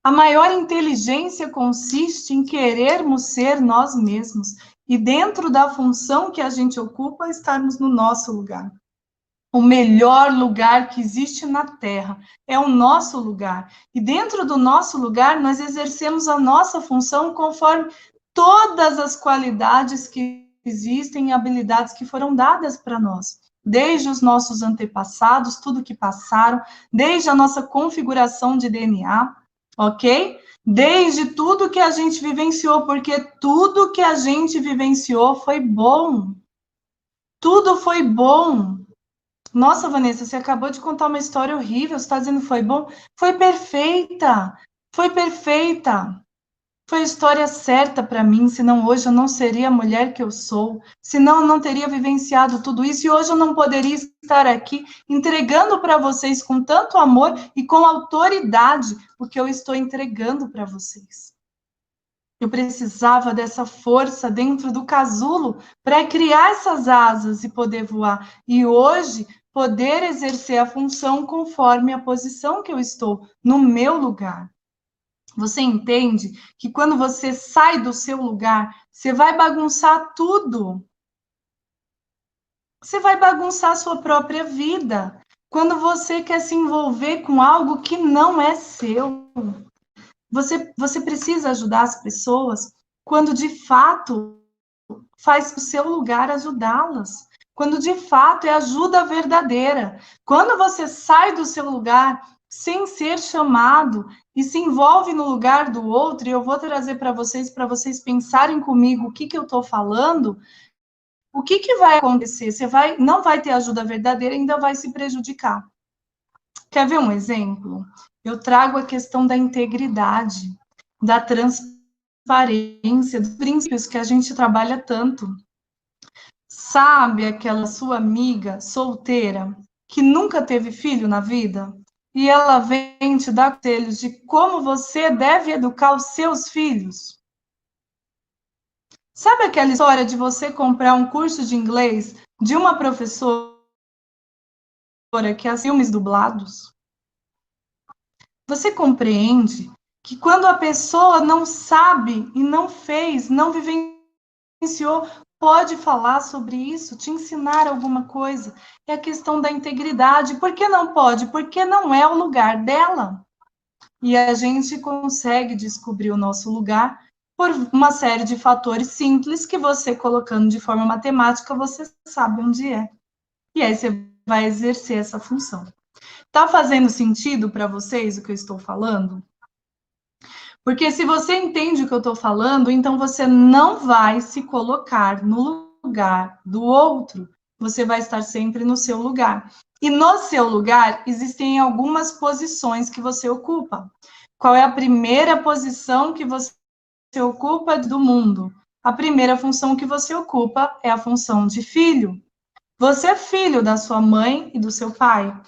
A maior inteligência consiste em querermos ser nós mesmos e dentro da função que a gente ocupa, estarmos no nosso lugar. O melhor lugar que existe na Terra é o nosso lugar. E dentro do nosso lugar, nós exercemos a nossa função conforme todas as qualidades que existem e habilidades que foram dadas para nós. Desde os nossos antepassados, tudo que passaram, desde a nossa configuração de DNA, ok? Desde tudo que a gente vivenciou, porque tudo que a gente vivenciou foi bom. Tudo foi bom. Nossa, Vanessa, você acabou de contar uma história horrível, você está dizendo que foi bom? Foi perfeita, foi perfeita. Foi a história certa para mim, senão hoje eu não seria a mulher que eu sou, senão eu não teria vivenciado tudo isso e hoje eu não poderia estar aqui entregando para vocês com tanto amor e com autoridade o que eu estou entregando para vocês. Eu precisava dessa força dentro do casulo para criar essas asas e poder voar. E hoje, poder exercer a função conforme a posição que eu estou, no meu lugar. Você entende que quando você sai do seu lugar, você vai bagunçar tudo. Você vai bagunçar a sua própria vida. Quando você quer se envolver com algo que não é seu. Você precisa ajudar as pessoas quando de fato faz o seu lugar ajudá-las. Quando de fato é ajuda verdadeira. Quando você sai do seu lugar sem ser chamado e se envolve no lugar do outro, e eu vou trazer para vocês pensarem comigo o que eu estou falando, o que vai acontecer? Não vai ter ajuda verdadeira, ainda vai se prejudicar. Quer ver um exemplo? Eu trago a questão da integridade, da transparência. transparência, dos princípios que a gente trabalha tanto. Sabe aquela sua amiga solteira que nunca teve filho na vida? E ela vem te dar conselhos de como você deve educar os seus filhos? Sabe aquela história de você comprar um curso de inglês de uma professora que é filmes dublados? Você compreende que quando a pessoa não sabe e não fez, não vivenciou, pode falar sobre isso, te ensinar alguma coisa. É a questão da integridade. Por que não pode? Porque não é o lugar dela. E a gente consegue descobrir o nosso lugar por uma série de fatores simples que você, colocando de forma matemática, você sabe onde é. E aí você vai exercer essa função. Tá fazendo sentido para vocês o que eu estou falando? Porque se você entende o que eu estou falando, então você não vai se colocar no lugar do outro. Você vai estar sempre no seu lugar. E no seu lugar existem algumas posições que você ocupa. Qual é a primeira posição que você ocupa do mundo? A primeira função que você ocupa é a função de filho. Você é filho da sua mãe e do seu pai.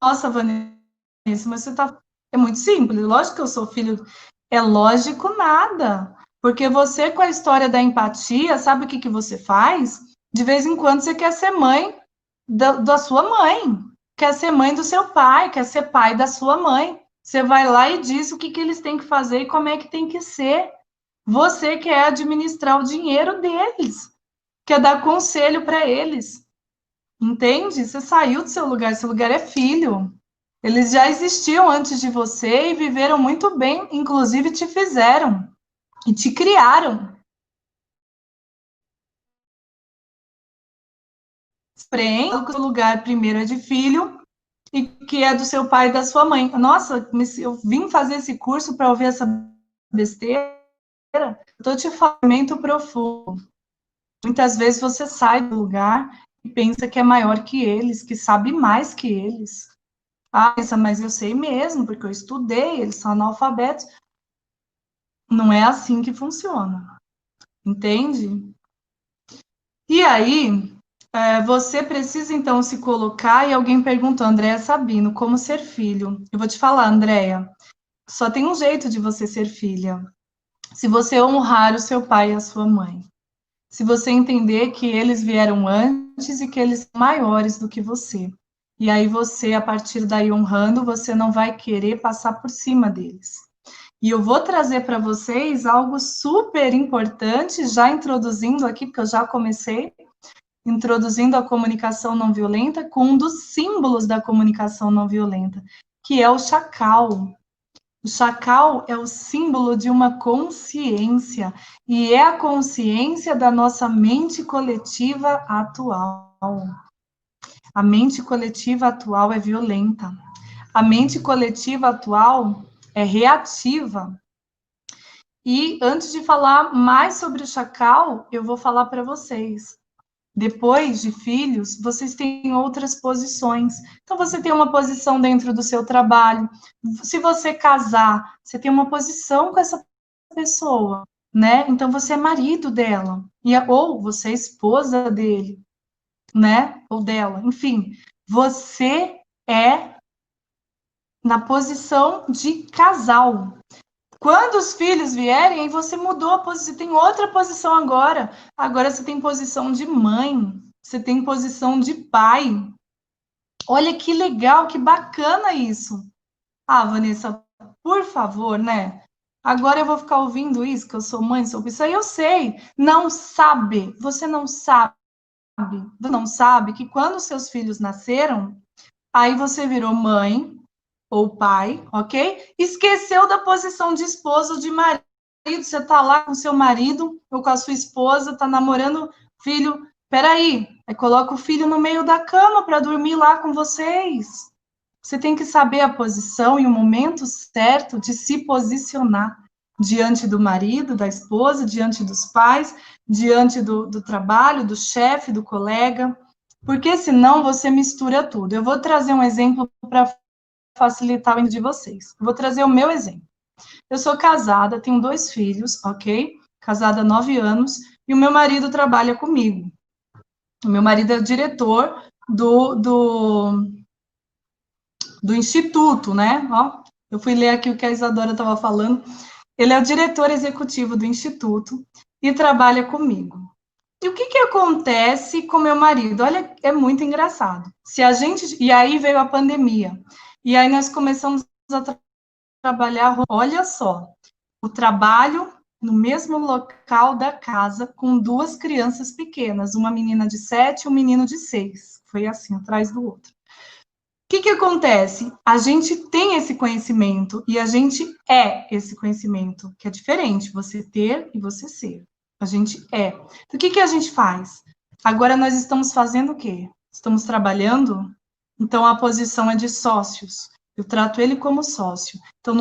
Nossa, Vanessa, mas você tá. É muito simples. Lógico que eu sou filho. É lógico nada. Porque você, com a história da empatia, sabe o que, que você faz? De vez em quando você quer ser mãe da sua mãe, quer ser mãe do seu pai, quer ser pai da sua mãe. Você vai lá e diz o que, que eles têm que fazer e como é que tem que ser. Você quer administrar o dinheiro deles, quer dar conselho para eles. Entende? Você saiu do seu lugar é filho. Eles já existiam antes de você e viveram muito bem, inclusive te fizeram e te criaram. Compreende que o lugar primeiro é de filho e que é do seu pai e da sua mãe. Nossa, eu vim fazer esse curso para ouvir essa besteira. Estou te falando profundo. Muitas vezes você sai do lugar e pensa que é maior que eles, que sabe mais que eles. Ah, mas eu sei mesmo, porque eu estudei, eles são analfabetos. Não é assim que funciona, entende? E aí, você precisa então se colocar, e alguém perguntou, Andréa Sabino, como ser filho? Eu vou te falar, Andréa, só tem um jeito de você ser filha. Se você honrar o seu pai e a sua mãe. Se você entender que eles vieram antes e que eles são maiores do que você. E aí você, a partir daí, honrando, você não vai querer passar por cima deles. E eu vou trazer para vocês algo super importante, já introduzindo aqui, porque eu já comecei, introduzindo a comunicação não violenta com um dos símbolos da comunicação não violenta, que é o chacal. O chacal é o símbolo de uma consciência, e é a consciência da nossa mente coletiva atual. A mente coletiva atual é violenta. A mente coletiva atual é reativa. E antes de falar mais sobre o chacal, eu vou falar para vocês. Depois de filhos, vocês têm outras posições. Então, você tem uma posição dentro do seu trabalho. Se você casar, você tem uma posição com essa pessoa, né? Então, você é marido dela. Ou você é esposa dele, né? Ou dela. Enfim, você é na posição de casal. Quando os filhos vierem, aí você mudou a posição, você tem outra posição agora. Agora você tem posição de mãe, você tem posição de pai. Olha que legal, que bacana isso. Ah, Vanessa, por favor, né? Agora eu vou ficar ouvindo isso, que eu sou mãe, sou isso aí eu sei. Não sabe, você não sabe que quando seus filhos nasceram, aí você virou mãe, ou pai, ok? Esqueceu da posição de esposa ou de marido. Você tá lá com seu marido ou com a sua esposa, tá namorando filho. Peraí, aí coloca o filho no meio da cama para dormir lá com vocês. Você tem que saber a posição e o momento certo de se posicionar diante do marido, da esposa, diante dos pais, diante do trabalho, do chefe, do colega, porque senão você mistura tudo. Eu vou trazer um exemplo para facilitar o de vocês. Vou trazer o meu exemplo. Eu sou casada, tenho 2 filhos, ok? Casada há 9 anos, e o meu marido trabalha comigo. O meu marido é o diretor do instituto, né? Ó, eu fui ler aqui o que a Isadora estava falando. Ele é o diretor executivo do instituto e trabalha comigo. E o que acontece com meu marido? Olha, é muito engraçado. Se a gente, e aí veio a pandemia. E aí nós começamos a trabalhar, olha só, o trabalho no mesmo local da casa com 2 crianças pequenas, uma menina de 7 e um menino de 6. Foi assim, atrás do outro. O que acontece? A gente tem esse conhecimento e a gente é esse conhecimento, que é diferente, você ter e você ser. A gente é. Então, o que a gente faz? Agora nós estamos fazendo o quê? Estamos trabalhando? Então, a posição é de sócios. Eu trato ele como sócio. Então,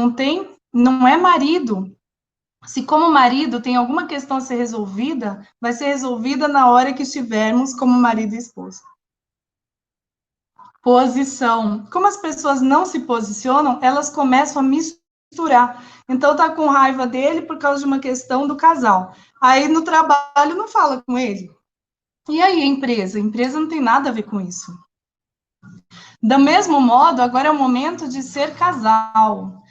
não é marido. Se como marido tem alguma questão a ser resolvida, vai ser resolvida na hora que estivermos como marido e esposa. Posição. Como as pessoas não se posicionam, elas começam a misturar. Então, tá com raiva dele por causa de uma questão do casal. Aí, no trabalho, não fala com ele. E aí, a empresa? A empresa não tem nada a ver com isso. Do mesmo modo, agora é o momento de ser casal.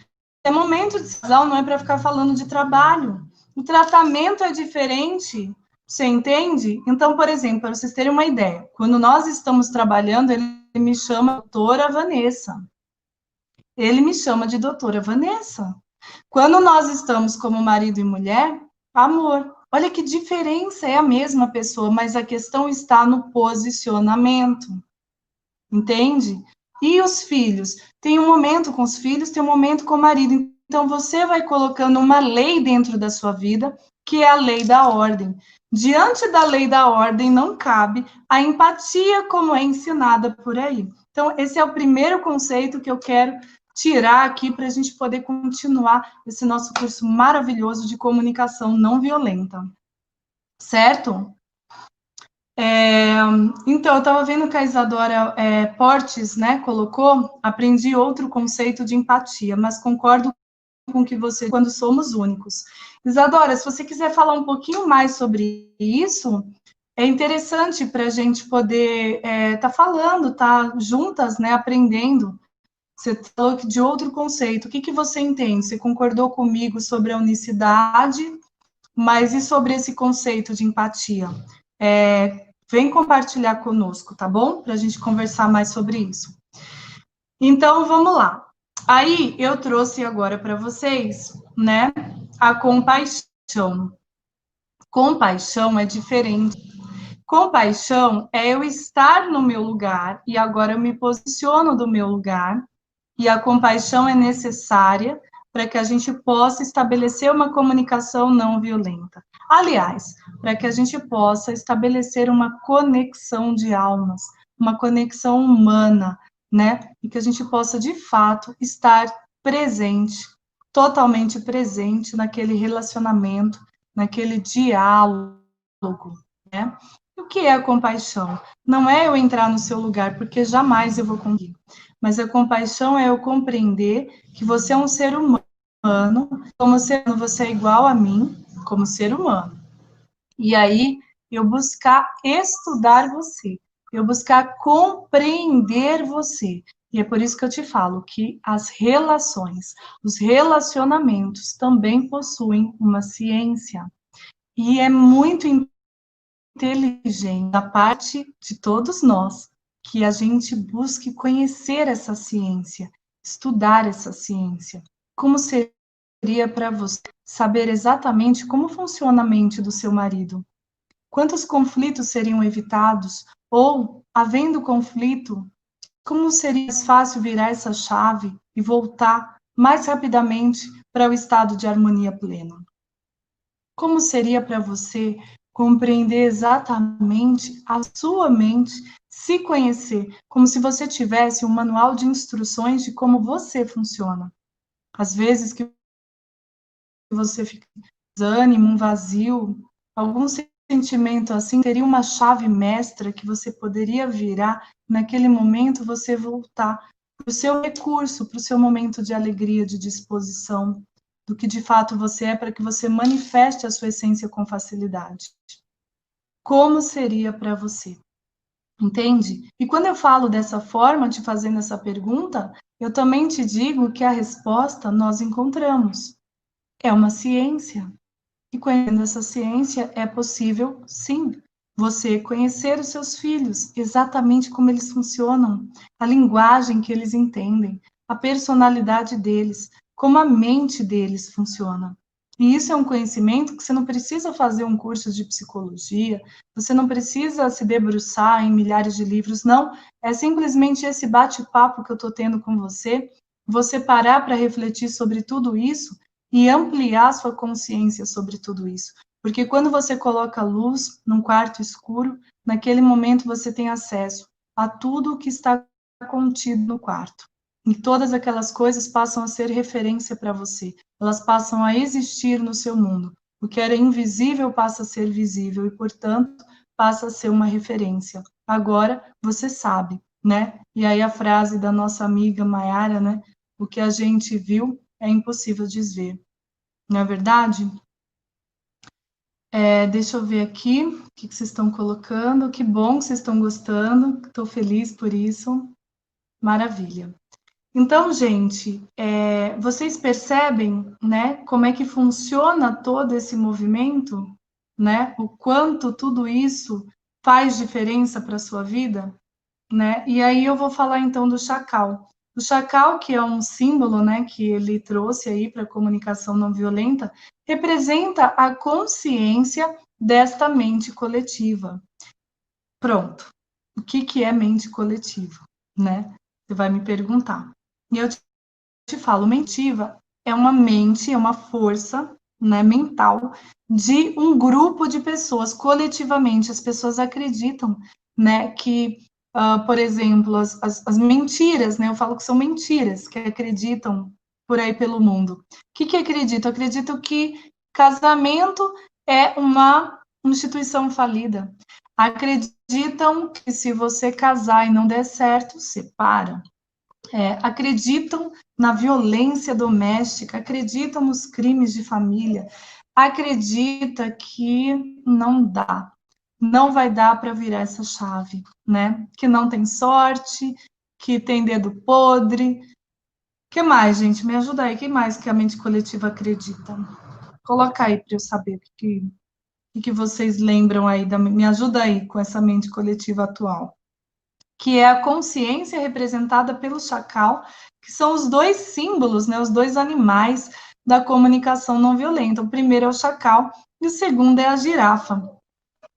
É momento de ser casal, não é para ficar falando de trabalho. O tratamento é diferente, você entende? Então, por exemplo, para vocês terem uma ideia, quando nós estamos trabalhando, ele me chama doutora Vanessa. Ele me chama de doutora Vanessa. Quando nós estamos como marido e mulher, amor. Olha que diferença, é a mesma pessoa, mas a questão está no posicionamento. Entende? E os filhos? Tem um momento com os filhos, tem um momento com o marido. Então, você vai colocando uma lei dentro da sua vida, que é a lei da ordem. Diante da lei da ordem, não cabe a empatia como é ensinada por aí. Então, esse é o primeiro conceito que eu quero tirar aqui para a gente poder continuar esse nosso curso maravilhoso de comunicação não violenta. Certo? Então, eu estava vendo que a Isadora Portes, né, colocou, aprendi outro conceito de empatia, mas concordo com que você, quando somos únicos. Isadora, se você quiser falar um pouquinho mais sobre isso, é interessante para a gente poder tá falando, tá juntas, né, aprendendo. Você falou de outro conceito. O que você entende? Você concordou comigo sobre a unicidade, mas e sobre esse conceito de empatia? Vem compartilhar conosco, tá bom? Para a gente conversar mais sobre isso. Então, vamos lá. Aí, eu trouxe agora para vocês, né, a compaixão. Compaixão é diferente. Compaixão é eu estar no meu lugar e agora eu me posiciono do meu lugar. E a compaixão é necessária para que a gente possa estabelecer uma comunicação não violenta. Aliás, para que a gente possa estabelecer uma conexão de almas, uma conexão humana, né? E que a gente possa, de fato, estar presente, totalmente presente naquele relacionamento, naquele diálogo, né? E o que é a compaixão? Não é eu entrar no seu lugar, porque jamais eu vou conseguir. Mas a compaixão é eu compreender que você é um ser humano, como ser humano você é igual a mim, como ser humano. E aí eu buscar estudar você, eu buscar compreender você. E é por isso que eu te falo que as relações, os relacionamentos também possuem uma ciência. E é muito inteligente da parte de todos nós que a gente busque conhecer essa ciência, estudar essa ciência. Como seria para você saber exatamente como funciona a mente do seu marido? Quantos conflitos seriam evitados? Ou, havendo conflito, como seria mais fácil virar essa chave e voltar mais rapidamente para o estado de harmonia plena? Como seria para você compreender exatamente a sua mente, se conhecer, como se você tivesse um manual de instruções de como você funciona? Às vezes que você fica com desânimo, um vazio, algum sentimento assim, teria uma chave mestra que você poderia virar, naquele momento você voltar para o seu recurso, para o seu momento de alegria, de disposição. do que de fato você é, para que você manifeste a sua essência com facilidade. Como seria para você? Entende? E quando eu falo dessa forma, te fazendo essa pergunta, eu também te digo que a resposta nós encontramos. É uma ciência. E conhecendo essa ciência, é possível, sim, você conhecer os seus filhos, exatamente como eles funcionam, a linguagem que eles entendem, a personalidade deles, como a mente deles funciona. E isso é um conhecimento que você não precisa fazer um curso de psicologia, você não precisa se debruçar em milhares de livros, não. É simplesmente esse bate-papo que eu estou tendo com você, você parar para refletir sobre tudo isso e ampliar sua consciência sobre tudo isso. Porque quando você coloca luz num quarto escuro, naquele momento você tem acesso a tudo o que está contido no quarto. E todas aquelas coisas passam a ser referência para você. Elas passam a existir no seu mundo. O que era invisível passa a ser visível e, portanto, passa a ser uma referência. Agora você sabe, né? E aí a frase da nossa amiga Mayara, né? O que a gente viu é impossível desver. Não é verdade? Deixa eu ver aqui o que vocês estão colocando. Que bom que vocês estão gostando. Estou feliz por isso. Maravilha. Então, gente, vocês percebem, né, como é que funciona todo esse movimento, né? O quanto tudo isso faz diferença para a sua vida, né? E aí eu vou falar então do chacal. O chacal, que é um símbolo, né, que ele trouxe aí para a comunicação não violenta, representa a consciência desta mente coletiva. Pronto. O que é mente coletiva, né? Você vai me perguntar. E eu te falo, mentiva é uma mente, é uma força, né, mental de um grupo de pessoas, coletivamente. As pessoas acreditam, né, que, por exemplo, as mentiras, né, eu falo que são mentiras, que acreditam por aí pelo mundo. O que acreditam? Acreditam que casamento é uma instituição falida. Acreditam que se você casar e não der certo, separa. Acreditam na violência doméstica, acreditam nos crimes de família, acredita que não vai dar para virar essa chave, né? Que não tem sorte, que tem dedo podre. Que mais, gente? Me ajuda aí. Que mais que a mente coletiva acredita? Coloca aí para eu saber o que vocês lembram aí. Me ajuda aí com essa mente coletiva atual. Que é a consciência representada pelo chacal, que são os dois símbolos, né, os dois animais da comunicação não violenta. O primeiro é o chacal e o segundo é a girafa.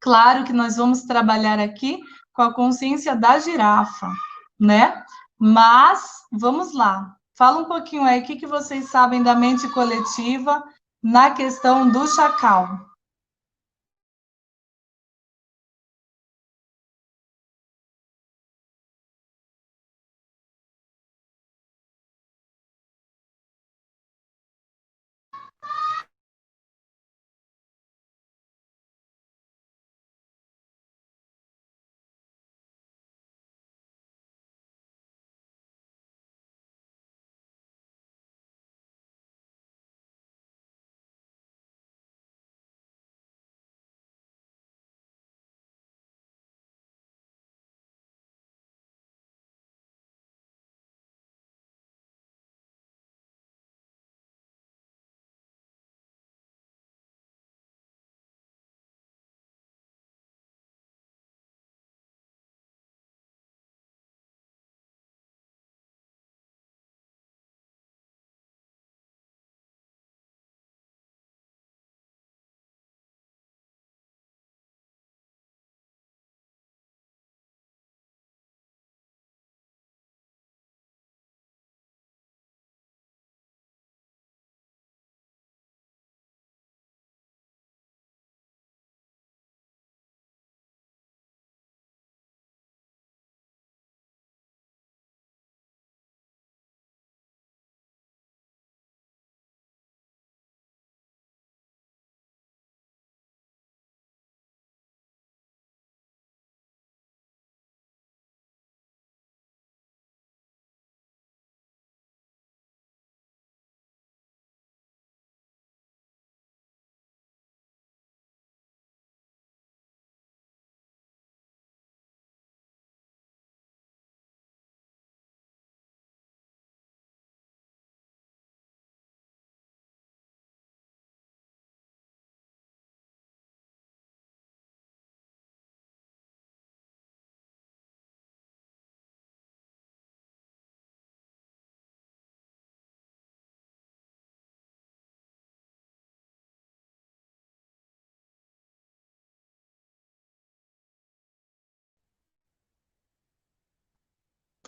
Claro que nós vamos trabalhar aqui com a consciência da girafa, né? Mas vamos lá. Fala um pouquinho aí, o que vocês sabem da mente coletiva na questão do chacal?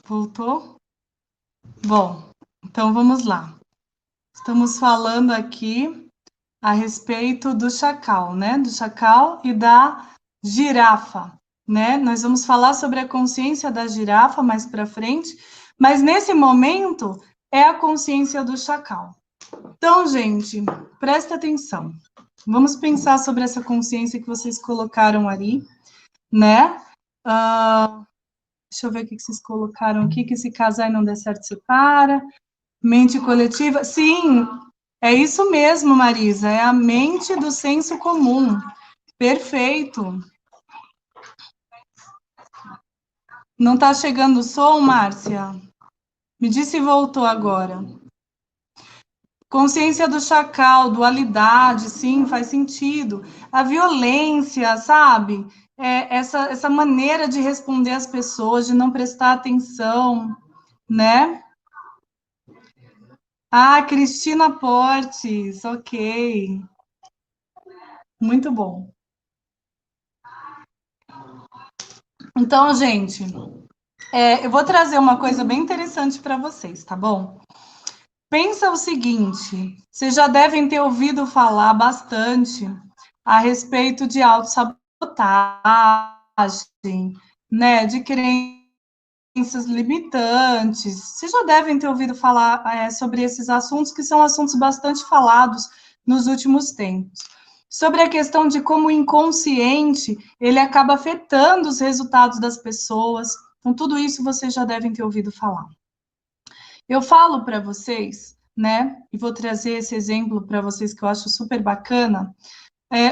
Voltou? Bom, então vamos lá. Estamos falando aqui a respeito do chacal, né? Do chacal e da girafa, né? Nós vamos falar sobre a consciência da girafa mais para frente, mas nesse momento é a consciência do chacal. Então, gente, presta atenção. Vamos pensar sobre essa consciência que vocês colocaram ali, né? Deixa eu ver o que vocês colocaram aqui, que se casar e não der certo, separa. Mente coletiva. Sim, é isso mesmo, Marisa. É a mente do senso comum. Perfeito. Não está chegando o som, Márcia? Me disse se voltou agora. Consciência do chacal, dualidade, sim, faz sentido. A violência, sabe? Essa maneira de responder às pessoas, de não prestar atenção, né? Ah, Cristina Portes, ok. Muito bom. Então, gente, eu vou trazer uma coisa bem interessante para vocês, tá bom? Pensa o seguinte, vocês já devem ter ouvido falar bastante a respeito de autossabotagem, né, de crenças limitantes. Vocês já devem ter ouvido falar sobre esses assuntos, que são assuntos bastante falados nos últimos tempos. Sobre a questão de como o inconsciente, ele acaba afetando os resultados das pessoas. Então, tudo isso vocês já devem ter ouvido falar. Eu falo para vocês, né, e vou trazer esse exemplo para vocês que eu acho super bacana.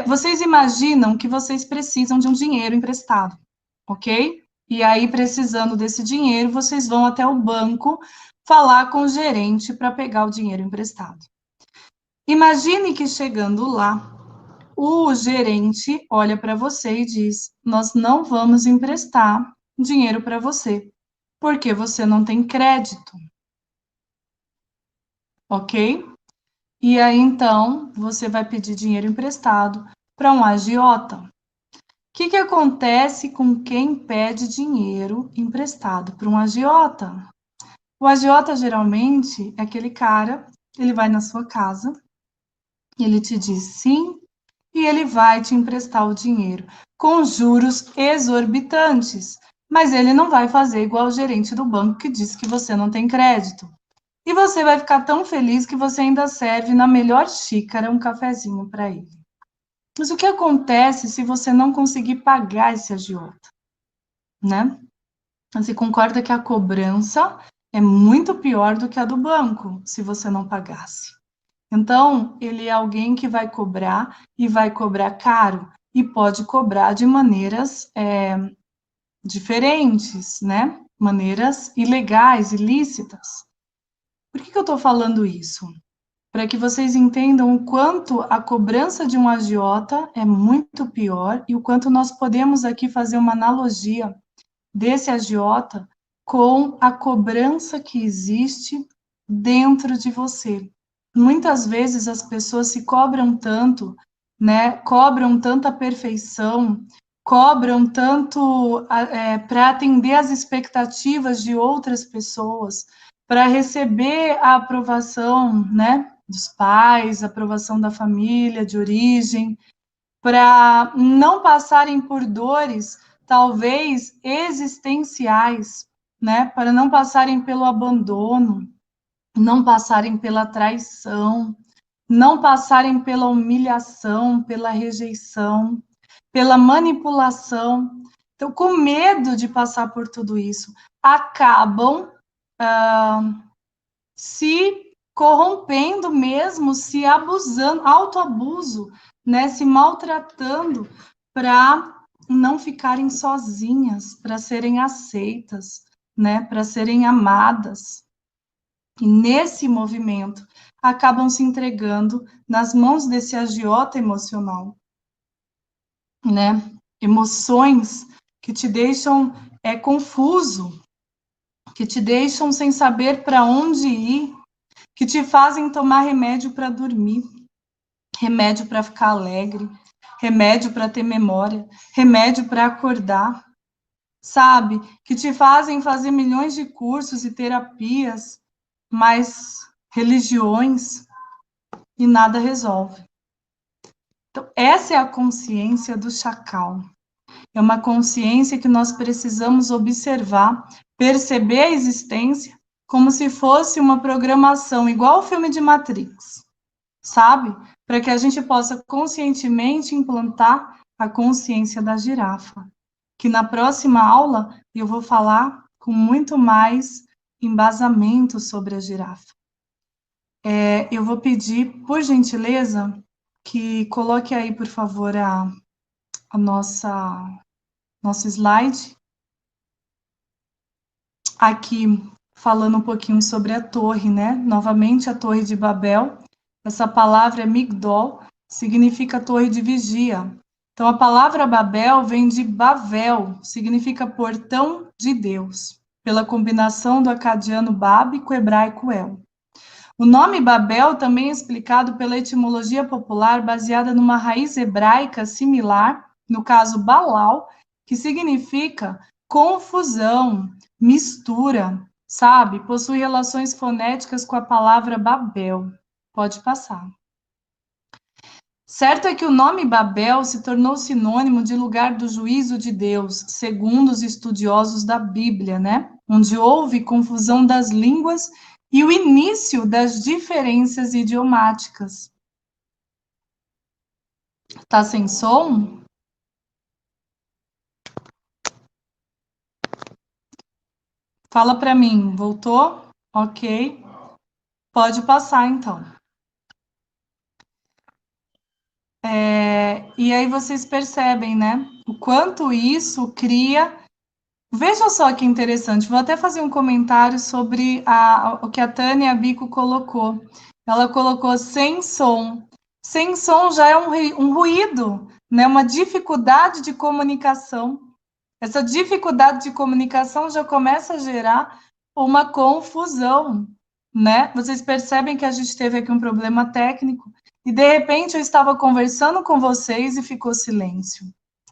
Vocês imaginam que vocês precisam de um dinheiro emprestado, ok? E aí, precisando desse dinheiro, vocês vão até o banco falar com o gerente para pegar o dinheiro emprestado. Imagine que chegando lá, o gerente olha para você e diz: nós não vamos emprestar dinheiro para você, porque você não tem crédito, ok? E aí, então, você vai pedir dinheiro emprestado para um agiota. O que acontece com quem pede dinheiro emprestado para um agiota? O agiota, geralmente, é aquele cara, ele vai na sua casa, ele te diz sim, e ele vai te emprestar o dinheiro com juros exorbitantes, mas ele não vai fazer igual o gerente do banco que diz que você não tem crédito. E você vai ficar tão feliz que você ainda serve na melhor xícara um cafezinho para ele. Mas o que acontece se você não conseguir pagar esse agiota, né? Você concorda que a cobrança é muito pior do que a do banco, se você não pagasse. Então, ele é alguém que vai cobrar e vai cobrar caro e pode cobrar de maneiras diferentes, né? Maneiras ilegais, ilícitas. Por que eu estou falando isso? Para que vocês entendam o quanto a cobrança de um agiota é muito pior e o quanto nós podemos aqui fazer uma analogia desse agiota com a cobrança que existe dentro de você. Muitas vezes as pessoas se cobram tanto, né? Cobram tanta perfeição, cobram tanto para atender às expectativas de outras pessoas, para receber a aprovação, né? Dos pais, a aprovação da família, de origem, para não passarem por dores, talvez existenciais, né? Para não passarem pelo abandono, não passarem pela traição, não passarem pela humilhação, pela rejeição, pela manipulação. Então, com medo de passar por tudo isso, acabam se corrompendo mesmo, se abusando, autoabuso, né? Se maltratando para não ficarem sozinhas, para serem aceitas, né? Para serem amadas. E nesse movimento, acabam se entregando nas mãos desse agiota emocional, né? Emoções que te deixam confuso, que te deixam sem saber para onde ir, que te fazem tomar remédio para dormir, remédio para ficar alegre, remédio para ter memória, remédio para acordar. sabe? Que te fazem fazer milhões de cursos e terapias, mas religiões, e nada resolve. Então, essa é a consciência do chacal. É uma consciência que nós precisamos observar, perceber a existência como se fosse uma programação, igual o filme de Matrix, sabe? Para que a gente possa conscientemente implantar a consciência da girafa. Que na próxima aula eu vou falar com muito mais embasamento sobre a girafa. Eu vou pedir, por gentileza, que coloque aí, por favor, a nosso slide. Aqui, falando um pouquinho sobre a torre, né? Novamente, a Torre de Babel. Essa palavra é Migdol, significa torre de vigia. Então, a palavra Babel vem de Bavel, significa portão de Deus, pela combinação do acadiano Bab com o hebraico El. O nome Babel também é explicado pela etimologia popular baseada numa raiz hebraica similar, no caso Balal, que significa confusão, mistura, sabe? Possui relações fonéticas com a palavra Babel. Pode passar. Certo é que o nome Babel se tornou sinônimo de lugar do juízo de Deus, segundo os estudiosos da Bíblia, né? Onde houve confusão das línguas e o início das diferenças idiomáticas. Tá sem som? Fala para mim, voltou? Ok. Pode passar, então. E aí vocês percebem, né? O quanto isso cria. Veja só que interessante, vou até fazer um comentário sobre o que a Tânia Bico colocou. Ela colocou sem som. Sem som já é um ruído, né? Uma dificuldade de comunicação. Essa dificuldade de comunicação já começa a gerar uma confusão, né? Vocês percebem que a gente teve aqui um problema técnico e, de repente, eu estava conversando com vocês e ficou silêncio.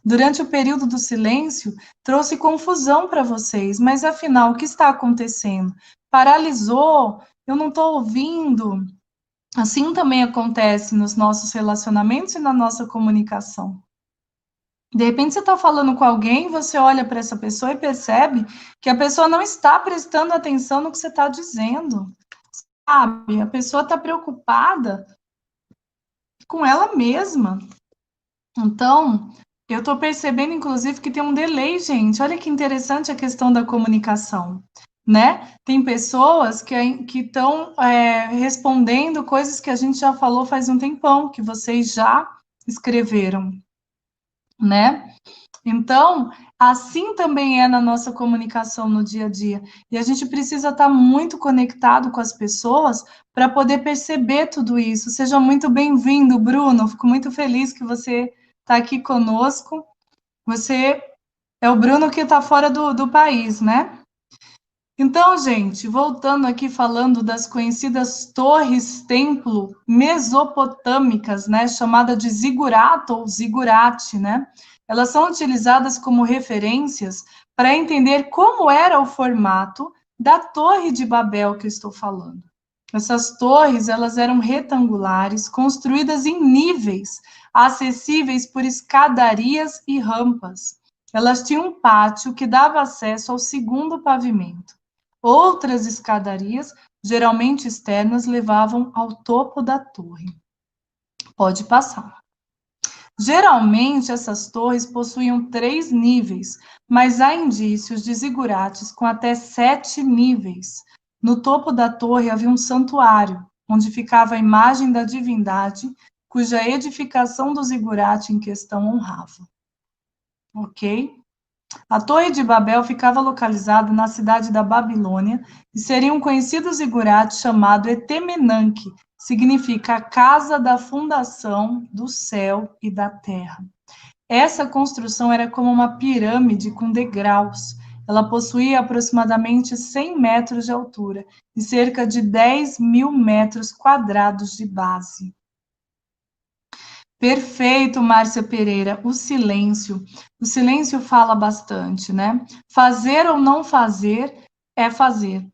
Durante o período do silêncio, trouxe confusão para vocês, mas afinal, o que está acontecendo? Paralisou? Eu não estou ouvindo? Assim também acontece nos nossos relacionamentos e na nossa comunicação. De repente você está falando com alguém, você olha para essa pessoa e percebe que a pessoa não está prestando atenção no que você está dizendo, sabe? A pessoa está preocupada com ela mesma. Então, eu estou percebendo, inclusive, que tem um delay, gente. Olha que interessante a questão da comunicação, né? Tem pessoas que estão respondendo coisas que a gente já falou faz um tempão, que vocês já escreveram, né? Então, assim também é na nossa comunicação no dia a dia. E a gente precisa estar muito conectado com as pessoas para poder perceber tudo isso. Seja muito bem-vindo, Bruno. Fico muito feliz que você está aqui conosco. Você é o Bruno que está fora do país, né? Então, gente, voltando aqui falando das conhecidas torres-templo mesopotâmicas, né, chamada de zigurato ou zigurate, né? Elas são utilizadas como referências para entender como era o formato da Torre de Babel que eu estou falando. Essas torres, elas eram retangulares, construídas em níveis, acessíveis por escadarias e rampas. Elas tinham um pátio que dava acesso ao segundo pavimento. Outras escadarias, geralmente externas, levavam ao topo da torre. Pode passar. Geralmente, essas torres possuíam 3 níveis, mas há indícios de zigurates com até 7 níveis. No topo da torre havia um santuário, onde ficava a imagem da divindade, cuja edificação do zigurate em questão honrava. Ok? A Torre de Babel ficava localizada na cidade da Babilônia e seria um conhecido zigurate chamado Etemenanque, significa a casa da fundação do céu e da terra. Essa construção era como uma pirâmide com degraus. Ela possuía aproximadamente 100 metros de altura e cerca de 10 mil metros quadrados de base. Perfeito, Márcia Pereira. O silêncio. O silêncio fala bastante, né? Fazer ou não fazer é fazer,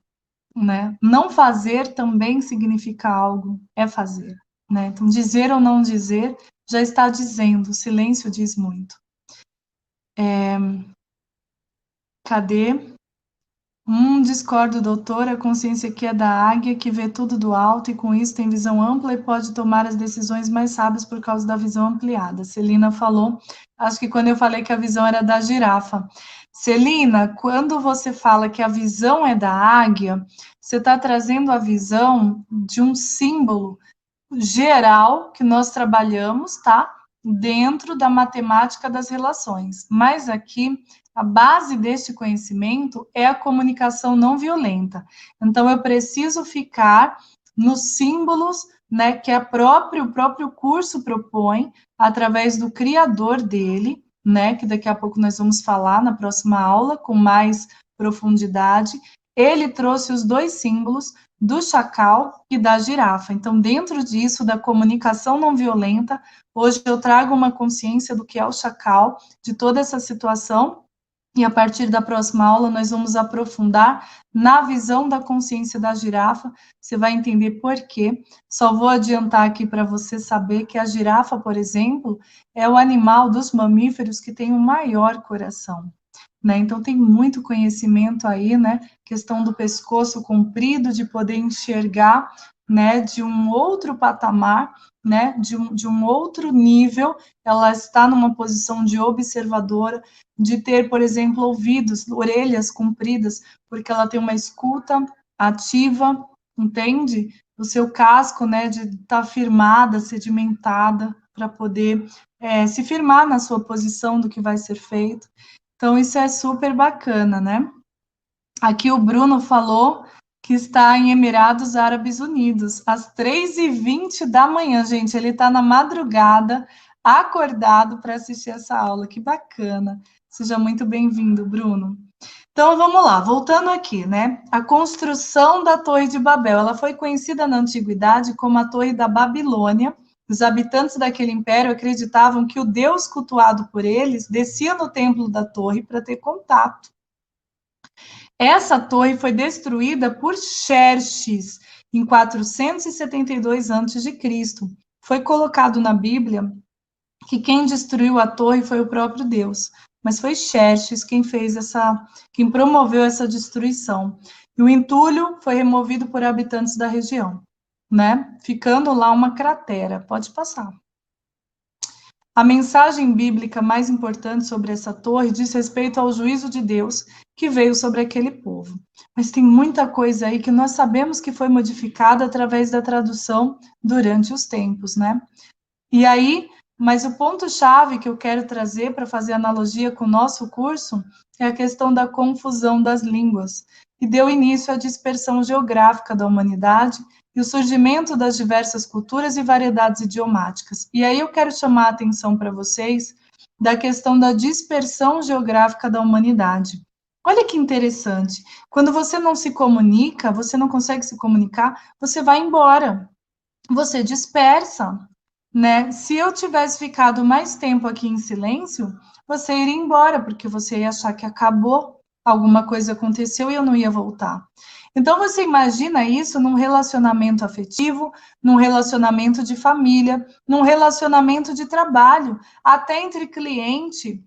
né? Não fazer também significa algo, é fazer, né? Então, dizer ou não dizer já está dizendo, o silêncio diz muito. Cadê? Discordo, doutor. A consciência aqui é da águia que vê tudo do alto e com isso tem visão ampla e pode tomar as decisões mais sábias por causa da visão ampliada. Celina falou, acho que quando eu falei que a visão era da girafa. Celina, quando você fala que a visão é da águia, você está trazendo a visão de um símbolo geral que nós trabalhamos, tá? Dentro da matemática das relações. Mas aqui, a base deste conhecimento é a comunicação não violenta. Então, eu preciso ficar nos símbolos, né, que o próprio curso propõe, através do criador dele, né, que daqui a pouco nós vamos falar na próxima aula, com mais profundidade. Ele trouxe os dois símbolos do chacal e da girafa. Então, dentro disso, da comunicação não violenta, hoje eu trago uma consciência do que é o chacal, de toda essa situação, e a partir da próxima aula nós vamos aprofundar na visão da consciência da girafa, você vai entender por quê. Só vou adiantar aqui para você saber que a girafa, por exemplo, é o animal dos mamíferos que tem o maior coração. Né? Então, tem muito conhecimento aí, né? Questão do pescoço comprido, de poder enxergar, né? De um outro patamar, né? De um outro nível, ela está numa posição de observadora, de ter, por exemplo, ouvidos, orelhas compridas, porque ela tem uma escuta ativa, entende? O seu casco, né? De estar firmada, sedimentada, para poder se firmar na sua posição do que vai ser feito. Então, isso é super bacana, né? Aqui o Bruno falou que está em Emirados Árabes Unidos, às 3h20 da manhã, gente. Ele está na madrugada, acordado para assistir essa aula. Que bacana. Seja muito bem-vindo, Bruno. Então, vamos lá, voltando aqui, né? A construção da Torre de Babel, ela foi conhecida na antiguidade como a Torre da Babilônia. Os habitantes daquele império acreditavam que o Deus cultuado por eles descia no templo da torre para ter contato. Essa torre foi destruída por Xerxes em 472 a.C. Foi colocado na Bíblia que quem destruiu a torre foi o próprio Deus, mas foi Xerxes quem promoveu essa destruição. E o entulho foi removido por habitantes da região, né? Ficando lá uma cratera. Pode passar. A mensagem bíblica mais importante sobre essa torre diz respeito ao juízo de Deus que veio sobre aquele povo. Mas tem muita coisa aí que nós sabemos que foi modificada através da tradução durante os tempos, né? E aí, mas o ponto-chave que eu quero trazer para fazer analogia com o nosso curso é a questão da confusão das línguas, que deu início à dispersão geográfica da humanidade e o surgimento das diversas culturas e variedades idiomáticas. E aí eu quero chamar a atenção para vocês da questão da dispersão geográfica da humanidade. Olha que interessante. Quando você não se comunica, você não consegue se comunicar, você vai embora. Você dispersa, né? Se eu tivesse ficado mais tempo aqui em silêncio, você iria embora, porque você ia achar que acabou, alguma coisa aconteceu e eu não ia voltar. Então, você imagina isso num relacionamento afetivo, num relacionamento de família, num relacionamento de trabalho, até entre cliente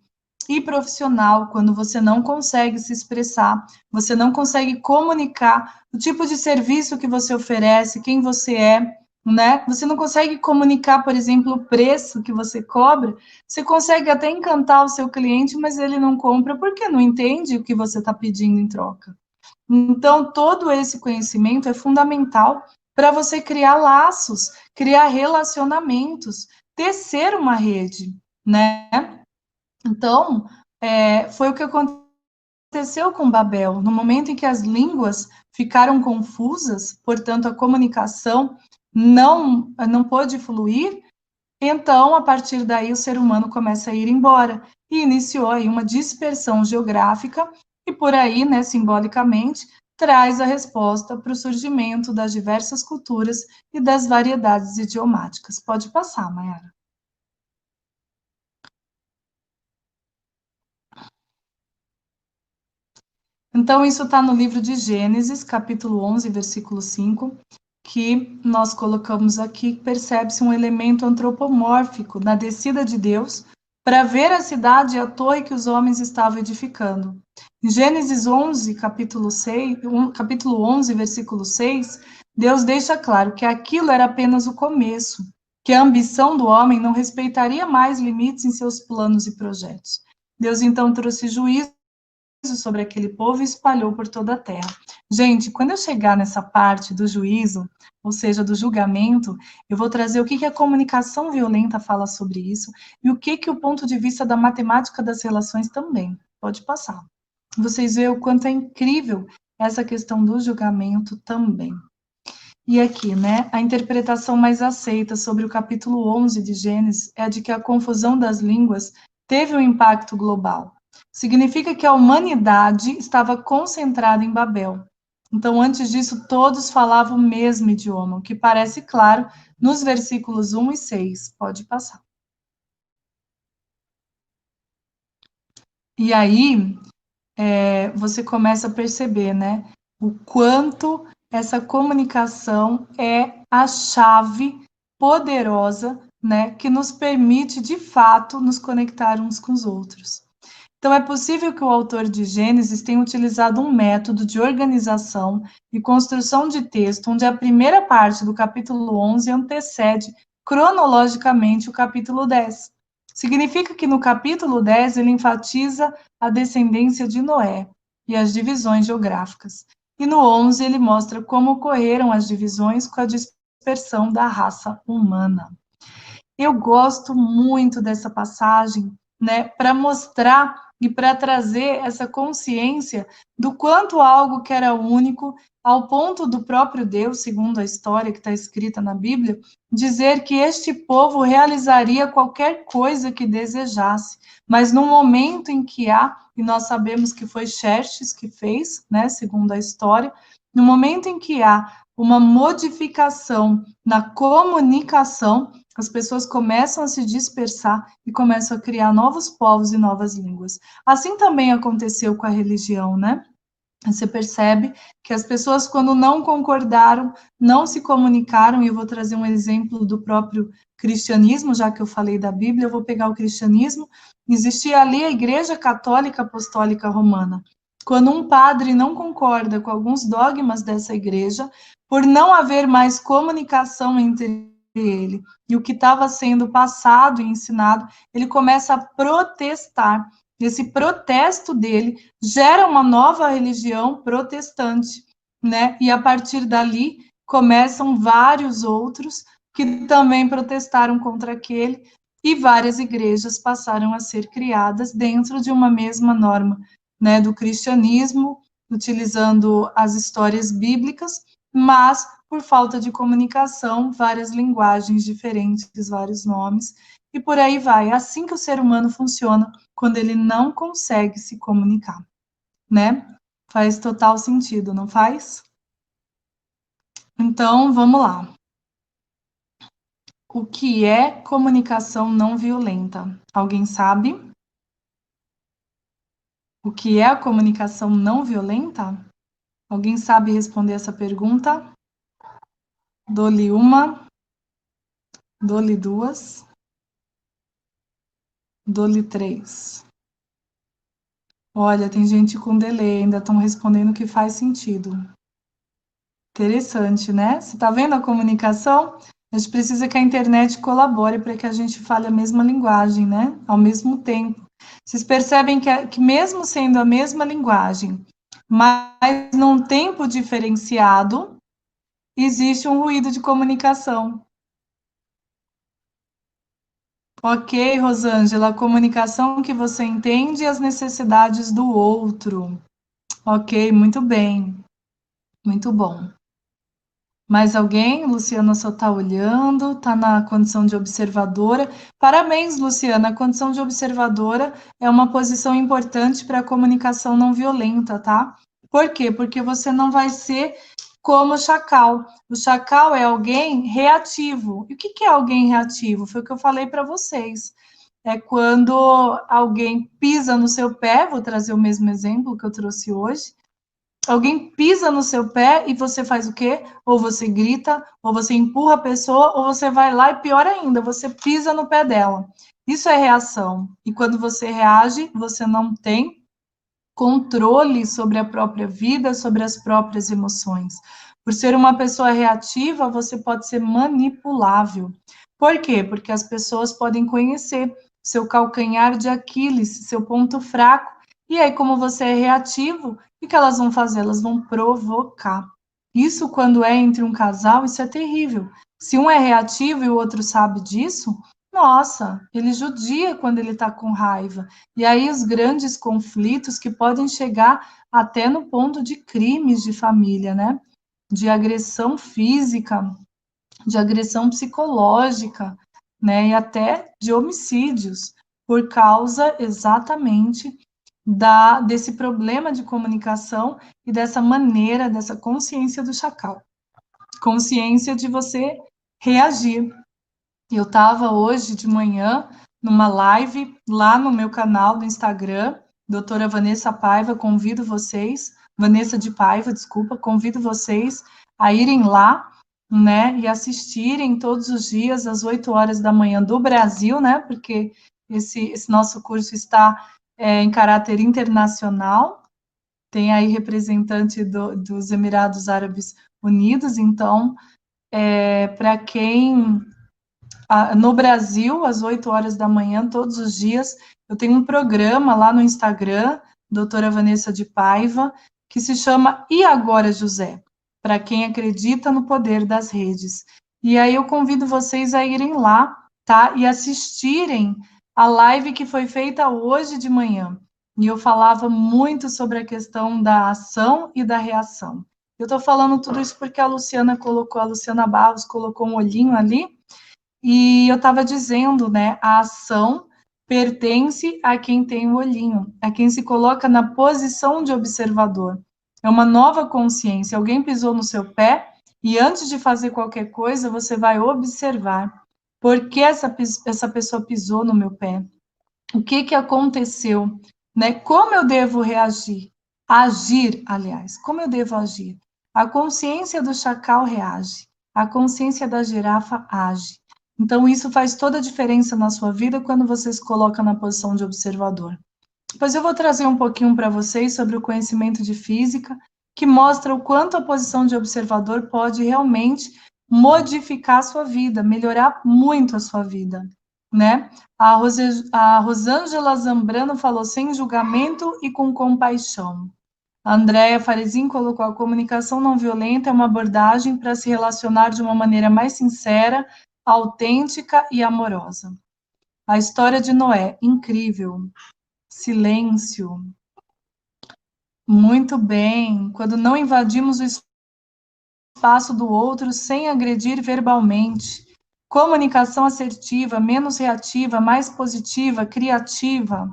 e profissional, quando você não consegue se expressar, você não consegue comunicar o tipo de serviço que você oferece, quem você é, né? Você não consegue comunicar, por exemplo, o preço que você cobra. Você consegue até encantar o seu cliente, mas ele não compra porque não entende o que você está pedindo em troca. Então, todo esse conhecimento é fundamental para você criar laços, criar relacionamentos, tecer uma rede, né? Então, foi o que aconteceu com Babel. No momento em que as línguas ficaram confusas, portanto, a comunicação não pôde fluir, então, a partir daí, o ser humano começa a ir embora e iniciou aí uma dispersão geográfica e por aí, né, simbolicamente, traz a resposta para o surgimento das diversas culturas e das variedades idiomáticas. Pode passar, Mayara. Então, isso está no livro de Gênesis, capítulo 11, versículo 5, que nós colocamos aqui, percebe-se um elemento antropomórfico na descida de Deus para ver a cidade e a torre que os homens estavam edificando. Em Gênesis 11, capítulo 11, versículo 6, Deus deixa claro que aquilo era apenas o começo, que a ambição do homem não respeitaria mais limites em seus planos e projetos. Deus então trouxe juízo sobre aquele povo e espalhou por toda a terra. Gente, quando eu chegar nessa parte do juízo, ou seja, do julgamento, eu vou trazer o que a comunicação violenta fala sobre isso e o que o ponto de vista da matemática das relações também. Pode passar. Vocês veem o quanto é incrível essa questão do julgamento também. E aqui, né, a interpretação mais aceita sobre o capítulo 11 de Gênesis é a de que a confusão das línguas teve um impacto global. Significa que a humanidade estava concentrada em Babel. Então, antes disso, todos falavam o mesmo idioma, o que parece claro nos versículos 1 e 6. Pode passar. E aí, você começa a perceber, né, o quanto essa comunicação é a chave poderosa, né, que nos permite, de fato, nos conectar uns com os outros. Então, é possível que o autor de Gênesis tenha utilizado um método de organização e construção de texto, onde a primeira parte do capítulo 11 antecede cronologicamente o capítulo 10. Significa que no capítulo 10 ele enfatiza a descendência de Noé e as divisões geográficas. E no 11 ele mostra como ocorreram as divisões com a dispersão da raça humana. Eu gosto muito dessa passagem, né, para mostrar e para trazer essa consciência do quanto algo que era único, ao ponto do próprio Deus, segundo a história que está escrita na Bíblia, dizer que este povo realizaria qualquer coisa que desejasse, mas no momento em que há, e nós sabemos que foi Xerxes que fez, né, segundo a história, no momento em que há uma modificação na comunicação, as pessoas começam a se dispersar e começam a criar novos povos e novas línguas. Assim também aconteceu com a religião, né? Você percebe que as pessoas, quando não concordaram, não se comunicaram, e eu vou trazer um exemplo do próprio cristianismo, já que eu falei da Bíblia, eu vou pegar o cristianismo. Existia ali a Igreja Católica Apostólica Romana. Quando um padre não concorda com alguns dogmas dessa igreja, por não haver mais comunicação entre ele e o que estava sendo passado e ensinado, ele começa a protestar. Esse protesto dele gera uma nova religião protestante, né? E a partir dali começam vários outros que também protestaram contra aquele, e várias igrejas passaram a ser criadas dentro de uma mesma norma, né, do cristianismo, utilizando as histórias bíblicas, mas por falta de comunicação, várias linguagens diferentes, vários nomes, e por aí vai. É assim que o ser humano funciona quando ele não consegue se comunicar, né? Faz total sentido, não faz? Então, vamos lá. O que é comunicação não violenta? Alguém sabe? O que é a comunicação não violenta? Alguém sabe responder essa pergunta? Dou-lhe uma, dou-lhe duas, dou-lhe três. Olha, tem gente com delay, ainda estão respondendo que faz sentido. Interessante, né? Você está vendo a comunicação? A gente precisa que a internet colabore para que a gente fale a mesma linguagem, né? Ao mesmo tempo. Vocês percebem que mesmo sendo a mesma linguagem, mas num tempo diferenciado, existe um ruído de comunicação. Ok, Rosângela, a comunicação que você entende as necessidades do outro. Ok, muito bem. Muito bom. Mais alguém? Luciana só está olhando, está na condição de observadora. Parabéns, Luciana. A condição de observadora é uma posição importante para a comunicação não violenta, tá? Por quê? Porque você não vai ser como o chacal. O chacal é alguém reativo. E o que é alguém reativo? Foi o que eu falei para vocês. É quando alguém pisa no seu pé, vou trazer o mesmo exemplo que eu trouxe hoje, Alguém pisa no seu pé e você faz o quê? Ou você grita, ou você empurra a pessoa, ou você vai lá e pior ainda, você pisa no pé dela. Isso é reação. E quando você reage, você não tem controle sobre a própria vida, sobre as próprias emoções. Por ser uma pessoa reativa, você pode ser manipulável. Por quê? Porque as pessoas podem conhecer seu calcanhar de Aquiles, seu ponto fraco. E aí, como você é reativo, o que elas vão fazer? Elas vão provocar. Isso, quando é entre um casal, isso é terrível. Se um é reativo e o outro sabe disso, nossa, ele judia quando ele está com raiva. E aí os grandes conflitos que podem chegar até no ponto de crimes de família, né? De agressão física, de agressão psicológica, né? E até de homicídios, por causa exatamente desse problema de comunicação e dessa maneira, dessa consciência do chacal. Consciência de você reagir. Eu estava hoje de manhã numa live lá no meu canal do Instagram, doutora Vanessa Paiva, convido vocês, Vanessa de Paiva, desculpa, convido vocês a irem lá, né, e assistirem todos os dias às 8 horas da manhã do Brasil, né, porque esse nosso curso está em caráter internacional, tem aí representante dos Emirados Árabes Unidos, então, para quem no Brasil, às 8 horas da manhã, todos os dias, eu tenho um programa lá no Instagram, doutora Vanessa de Paiva, que se chama E Agora, José? Para quem acredita no poder das redes. E aí eu convido vocês a irem lá, tá? E assistirem a live que foi feita hoje de manhã. E eu falava muito sobre a questão da ação e da reação. Eu estou falando tudo isso porque a Luciana Barros colocou um olhinho ali, e eu estava dizendo, né, a ação pertence a quem tem o olhinho, a quem se coloca na posição de observador. É uma nova consciência. Alguém pisou no seu pé e antes de fazer qualquer coisa, você vai observar. Por que essa pessoa pisou no meu pé? O que aconteceu? Né? Como eu devo reagir? Agir, aliás. Como eu devo agir? A consciência do chacal reage. A consciência da girafa age. Então, isso faz toda a diferença na sua vida quando você se coloca na posição de observador. Depois eu vou trazer um pouquinho para vocês sobre o conhecimento de física, que mostra o quanto a posição de observador pode realmente modificar a sua vida, melhorar muito a sua vida, né? A Rosângela Zambrano falou sem julgamento e com compaixão. A Andréa Farezin colocou: a comunicação não violenta é uma abordagem para se relacionar de uma maneira mais sincera, autêntica e amorosa. A história de Noé, incrível. Silêncio. Muito bem. Quando não invadimos o espaço do outro sem agredir verbalmente. Comunicação assertiva, menos reativa, mais positiva, criativa.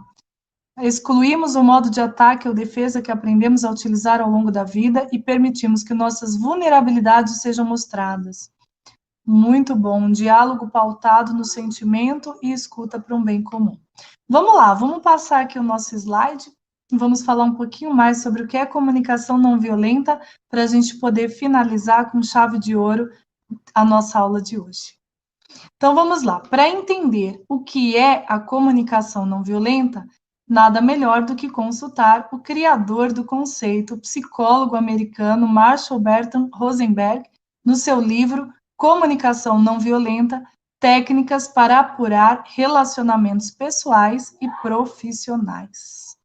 Excluímos o modo de ataque ou defesa que aprendemos a utilizar ao longo da vida e permitimos que nossas vulnerabilidades sejam mostradas. Muito bom, um diálogo pautado no sentimento e escuta para um bem comum. Vamos lá, vamos passar aqui o nosso slide e vamos falar um pouquinho mais sobre o que é comunicação não violenta para a gente poder finalizar com chave de ouro a nossa aula de hoje. Então vamos lá, para entender o que é a comunicação não violenta, nada melhor do que consultar o criador do conceito, o psicólogo americano Marshall Burton Rosenberg, no seu livro Comunicação Não Violenta, Técnicas para Apurar Relacionamentos Pessoais e Profissionais.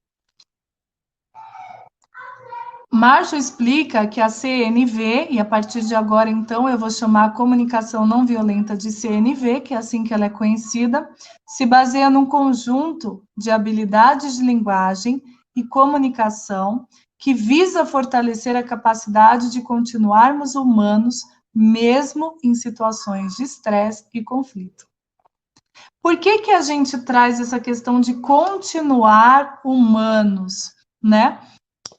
Marshall explica que a CNV, e a partir de agora, então, eu vou chamar a comunicação não violenta de CNV, que é assim que ela é conhecida, se baseia num conjunto de habilidades de linguagem e comunicação que visa fortalecer a capacidade de continuarmos humanos, mesmo em situações de estresse e conflito. Por que a gente traz essa questão de continuar humanos, né?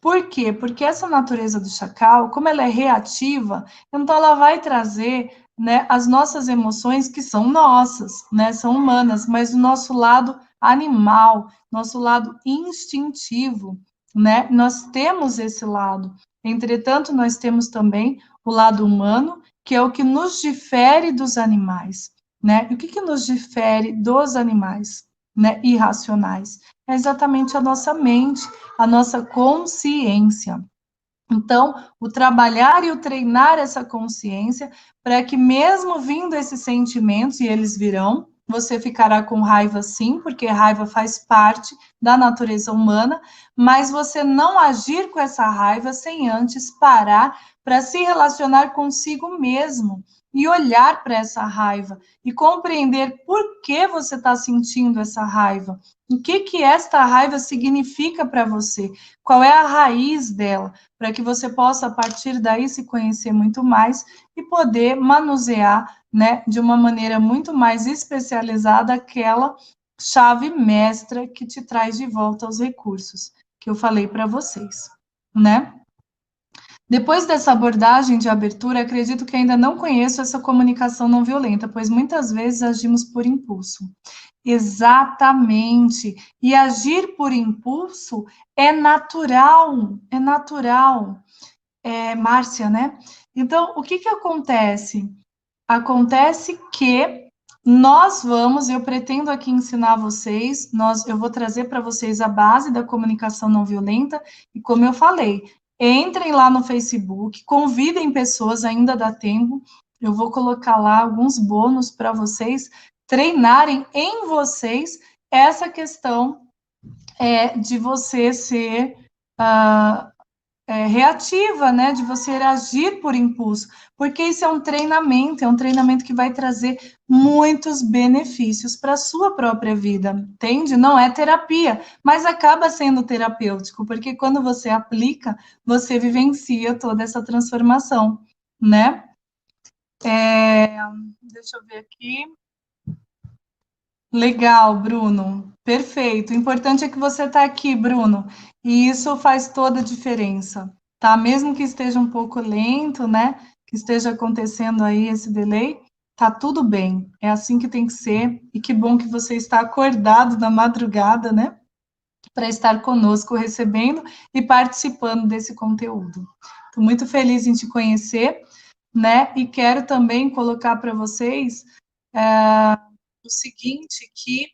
Por quê? Porque essa natureza do chacal, como ela é reativa, então ela vai trazer, né, as nossas emoções que são nossas, né, são humanas, mas o nosso lado animal, nosso lado instintivo, né, nós temos esse lado. Entretanto, nós temos também o lado humano, que é o que nos difere dos animais, né? E o que nos difere dos animais, né, irracionais? É exatamente a nossa mente, a nossa consciência. Então, o trabalhar e o treinar essa consciência para que, mesmo vindo esses sentimentos, e eles virão, você ficará com raiva sim, porque raiva faz parte da natureza humana, mas você não agir com essa raiva sem antes parar para se relacionar consigo mesmo e olhar para essa raiva e compreender por que você está sentindo essa raiva. O que esta raiva significa para você? Qual é a raiz dela? Para que você possa, a partir daí, se conhecer muito mais e poder manusear, né, de uma maneira muito mais especializada aquela chave mestra que te traz de volta aos recursos que eu falei para vocês, né? Depois dessa abordagem de abertura, acredito que ainda não conheço essa comunicação não violenta, pois muitas vezes agimos por impulso. Exatamente. E agir por impulso é natural, é natural. Márcia, né? Então, o que acontece? Acontece que nós vamos, eu pretendo aqui ensinar vocês, eu vou trazer para vocês a base da comunicação não violenta, e como eu falei, entrem lá no Facebook, convidem pessoas, ainda dá tempo, eu vou colocar lá alguns bônus para vocês treinarem em vocês essa questão de você ser reativa, né, de você agir por impulso, porque isso é um treinamento que vai trazer muitos benefícios para a sua própria vida, entende? Não é terapia, mas acaba sendo terapêutico, porque quando você aplica, você vivencia toda essa transformação, né? Deixa eu ver aqui. Legal, Bruno. Perfeito. O importante é que você está aqui, Bruno. E isso faz toda a diferença, tá? Mesmo que esteja um pouco lento, né? Que esteja acontecendo aí esse delay, tá tudo bem. É assim que tem que ser. E que bom que você está acordado na madrugada, né? Para estar conosco, recebendo e participando desse conteúdo. Estou muito feliz em te conhecer, né? E quero também colocar para vocês o seguinte, que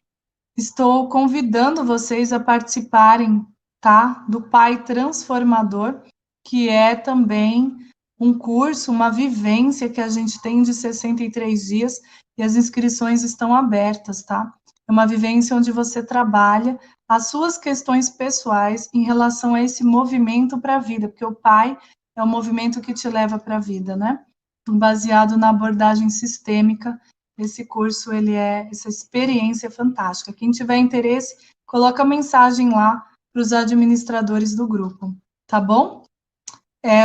estou convidando vocês a participarem, tá? Do Pai Transformador, que é também um curso, uma vivência que a gente tem de 63 dias e as inscrições estão abertas, tá? É uma vivência onde você trabalha as suas questões pessoais em relação a esse movimento para a vida, porque o Pai é o movimento que te leva para a vida, né? Baseado na abordagem sistêmica. Esse curso, ele é essa experiência fantástica. Quem tiver interesse, coloca a mensagem lá para os administradores do grupo, tá bom?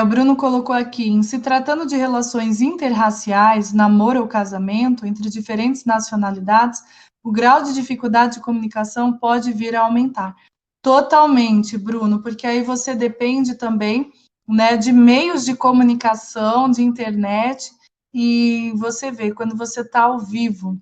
O Bruno colocou aqui, em se tratando de relações interraciais, namoro ou casamento entre diferentes nacionalidades, o grau de dificuldade de comunicação pode vir a aumentar. Totalmente, Bruno, porque aí você depende também, né, de meios de comunicação, de internet, e você vê, quando você está ao vivo,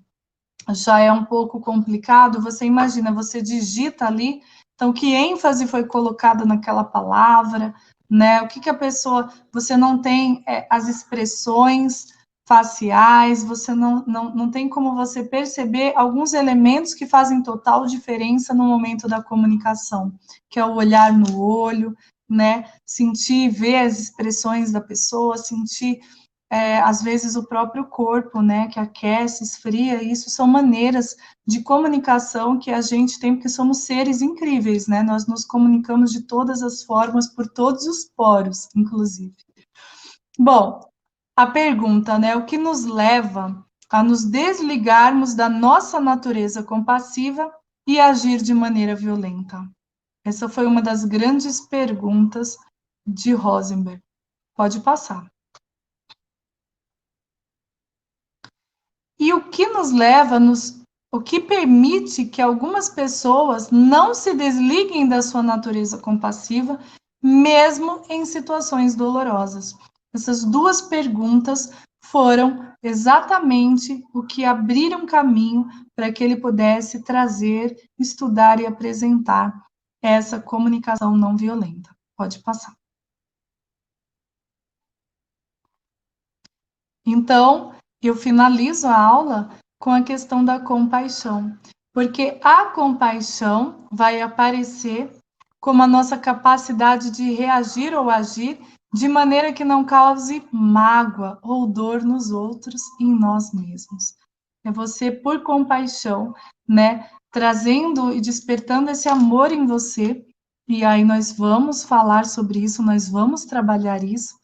já é um pouco complicado, você imagina, você digita ali, então que ênfase foi colocada naquela palavra, né? O que a pessoa, você não tem as expressões faciais, você não tem como você perceber alguns elementos que fazem total diferença no momento da comunicação, que é o olhar no olho, né? Sentir, ver as expressões da pessoa, sentir às vezes o próprio corpo, né, que aquece, esfria, isso são maneiras de comunicação que a gente tem, porque somos seres incríveis, né, nós nos comunicamos de todas as formas, por todos os poros, inclusive. Bom, a pergunta, né, o que nos leva a nos desligarmos da nossa natureza compassiva e agir de maneira violenta? Essa foi uma das grandes perguntas de Rosenberg. Pode passar. E o que nos leva, o que permite que algumas pessoas não se desliguem da sua natureza compassiva, mesmo em situações dolorosas? Essas duas perguntas foram exatamente o que abriram caminho para que ele pudesse trazer, estudar e apresentar essa comunicação não violenta. Pode passar. Então, eu finalizo a aula com a questão da compaixão, porque a compaixão vai aparecer como a nossa capacidade de reagir ou agir de maneira que não cause mágoa ou dor nos outros e em nós mesmos. É você, por compaixão, né, trazendo e despertando esse amor em você, e aí nós vamos falar sobre isso, nós vamos trabalhar isso,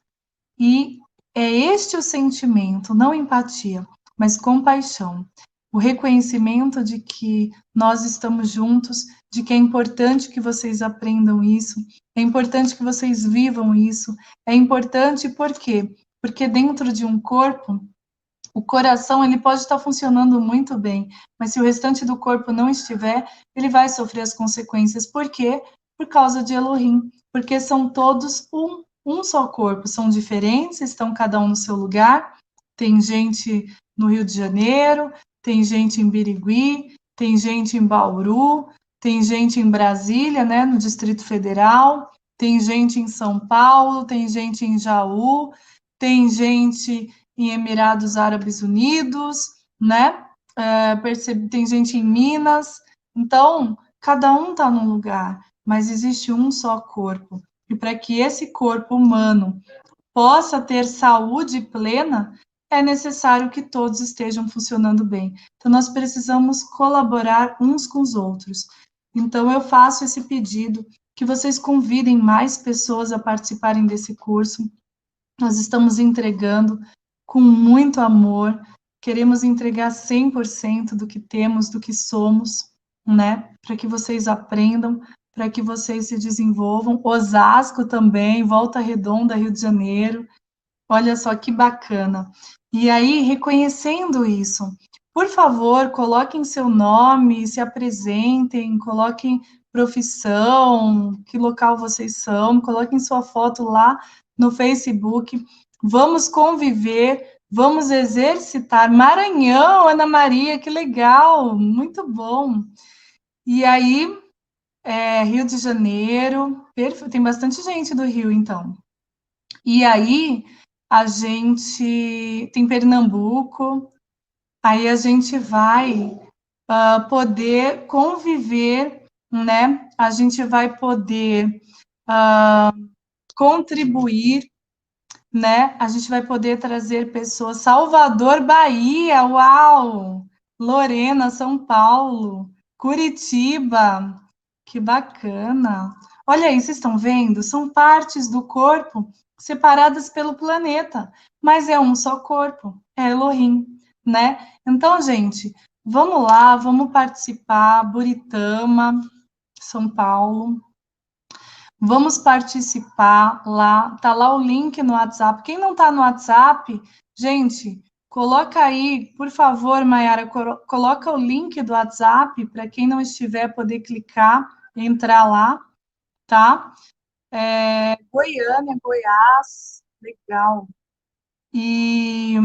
e é este o sentimento, não empatia, mas compaixão. O reconhecimento de que nós estamos juntos, de que é importante que vocês aprendam isso, é importante que vocês vivam isso, é importante por quê? Porque dentro de um corpo, o coração ele pode estar funcionando muito bem, mas se o restante do corpo não estiver, ele vai sofrer as consequências. Por quê? Por causa de Elohim, porque são todos um só corpo, são diferentes, estão cada um no seu lugar. Tem gente no Rio de Janeiro, tem gente em Birigui, tem gente em Bauru, tem gente em Brasília, né, no Distrito Federal, tem gente em São Paulo, tem gente em Jaú, tem gente em Emirados Árabes Unidos, né? Tem gente em Minas. Então, cada um está num lugar, mas existe um só corpo. E para que esse corpo humano possa ter saúde plena, é necessário que todos estejam funcionando bem. Então, nós precisamos colaborar uns com os outros. Então, eu faço esse pedido que vocês convidem mais pessoas a participarem desse curso. Nós estamos entregando com muito amor, queremos entregar 100% do que temos, do que somos, né? Para que vocês aprendam, para que vocês se desenvolvam. Osasco também, Volta Redonda, Rio de Janeiro. Olha só que bacana. E aí, reconhecendo isso, por favor, coloquem seu nome, se apresentem, coloquem profissão, que local vocês são, coloquem sua foto lá no Facebook. Vamos conviver, vamos exercitar. Maranhão, Ana Maria, que legal, muito bom. E aí, Rio de Janeiro, tem bastante gente do Rio, então. E aí, a gente tem Pernambuco, aí a gente vai poder conviver, né? A gente vai poder contribuir, né? A gente vai poder trazer pessoas. Salvador, Bahia, uau! Lorena, São Paulo, Curitiba, que bacana. Olha aí, vocês estão vendo? São partes do corpo separadas pelo planeta, mas é um só corpo, é Elohim, né? Então, gente, vamos lá, vamos participar, Buritama, São Paulo. Vamos participar lá, tá lá o link no WhatsApp. Quem não tá no WhatsApp, gente, coloca aí, por favor, Mayara, coloca o link do WhatsApp para quem não estiver poder clicar, entrar lá, tá? Goiânia, Goiás, legal. E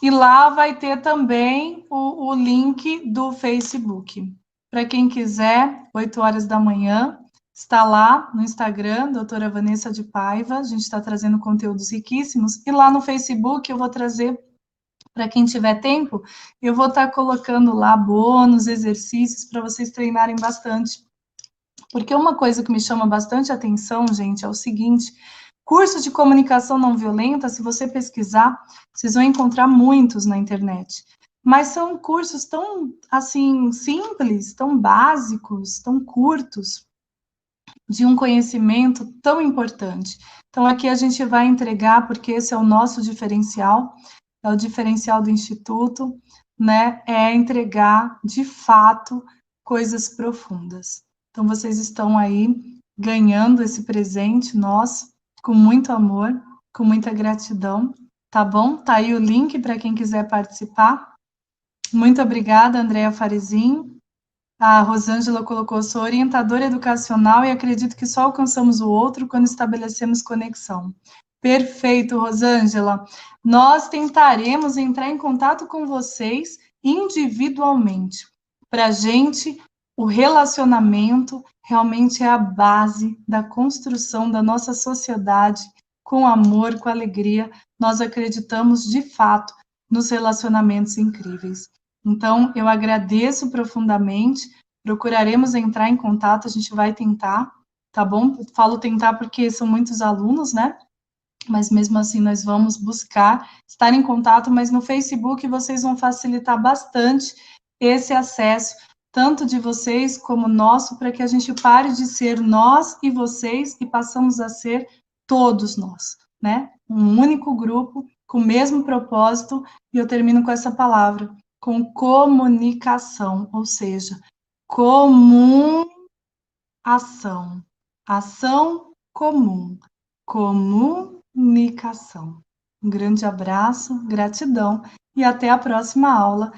lá vai ter também o link do Facebook. Para quem quiser, 8 horas da manhã, está lá no Instagram, doutora Vanessa de Paiva, a gente está trazendo conteúdos riquíssimos, e lá no Facebook eu vou trazer, para quem tiver tempo, eu vou estar colocando lá bônus, exercícios, para vocês treinarem bastante. Porque uma coisa que me chama bastante atenção, gente, é o seguinte: curso de comunicação não violenta, se você pesquisar, vocês vão encontrar muitos na internet. Mas são cursos tão, assim, simples, tão básicos, tão curtos, de um conhecimento tão importante. Então, aqui a gente vai entregar, porque esse é o nosso diferencial, é o diferencial do Instituto, né? É entregar, de fato, coisas profundas. Então, vocês estão aí ganhando esse presente nosso, com muito amor, com muita gratidão, tá bom? Tá aí o link para quem quiser participar. Muito obrigada, Andréa Farizin. A Rosângela colocou: sou orientadora educacional e acredito que só alcançamos o outro quando estabelecemos conexão. Perfeito, Rosângela. Nós tentaremos entrar em contato com vocês individualmente. Para a gente, o relacionamento realmente é a base da construção da nossa sociedade, com amor, com alegria, nós acreditamos de fato nos relacionamentos incríveis. Então, eu agradeço profundamente, procuraremos entrar em contato, a gente vai tentar, tá bom? Falo tentar porque são muitos alunos, né? Mas mesmo assim nós vamos buscar estar em contato, mas no Facebook vocês vão facilitar bastante esse acesso, tanto de vocês como nosso, para que a gente pare de ser nós e vocês e passamos a ser todos nós, né? Um único grupo, com o mesmo propósito, e eu termino com essa palavra, com comunicação, ou seja, comum ação, ação comum, comunicação. Um grande abraço, gratidão e até a próxima aula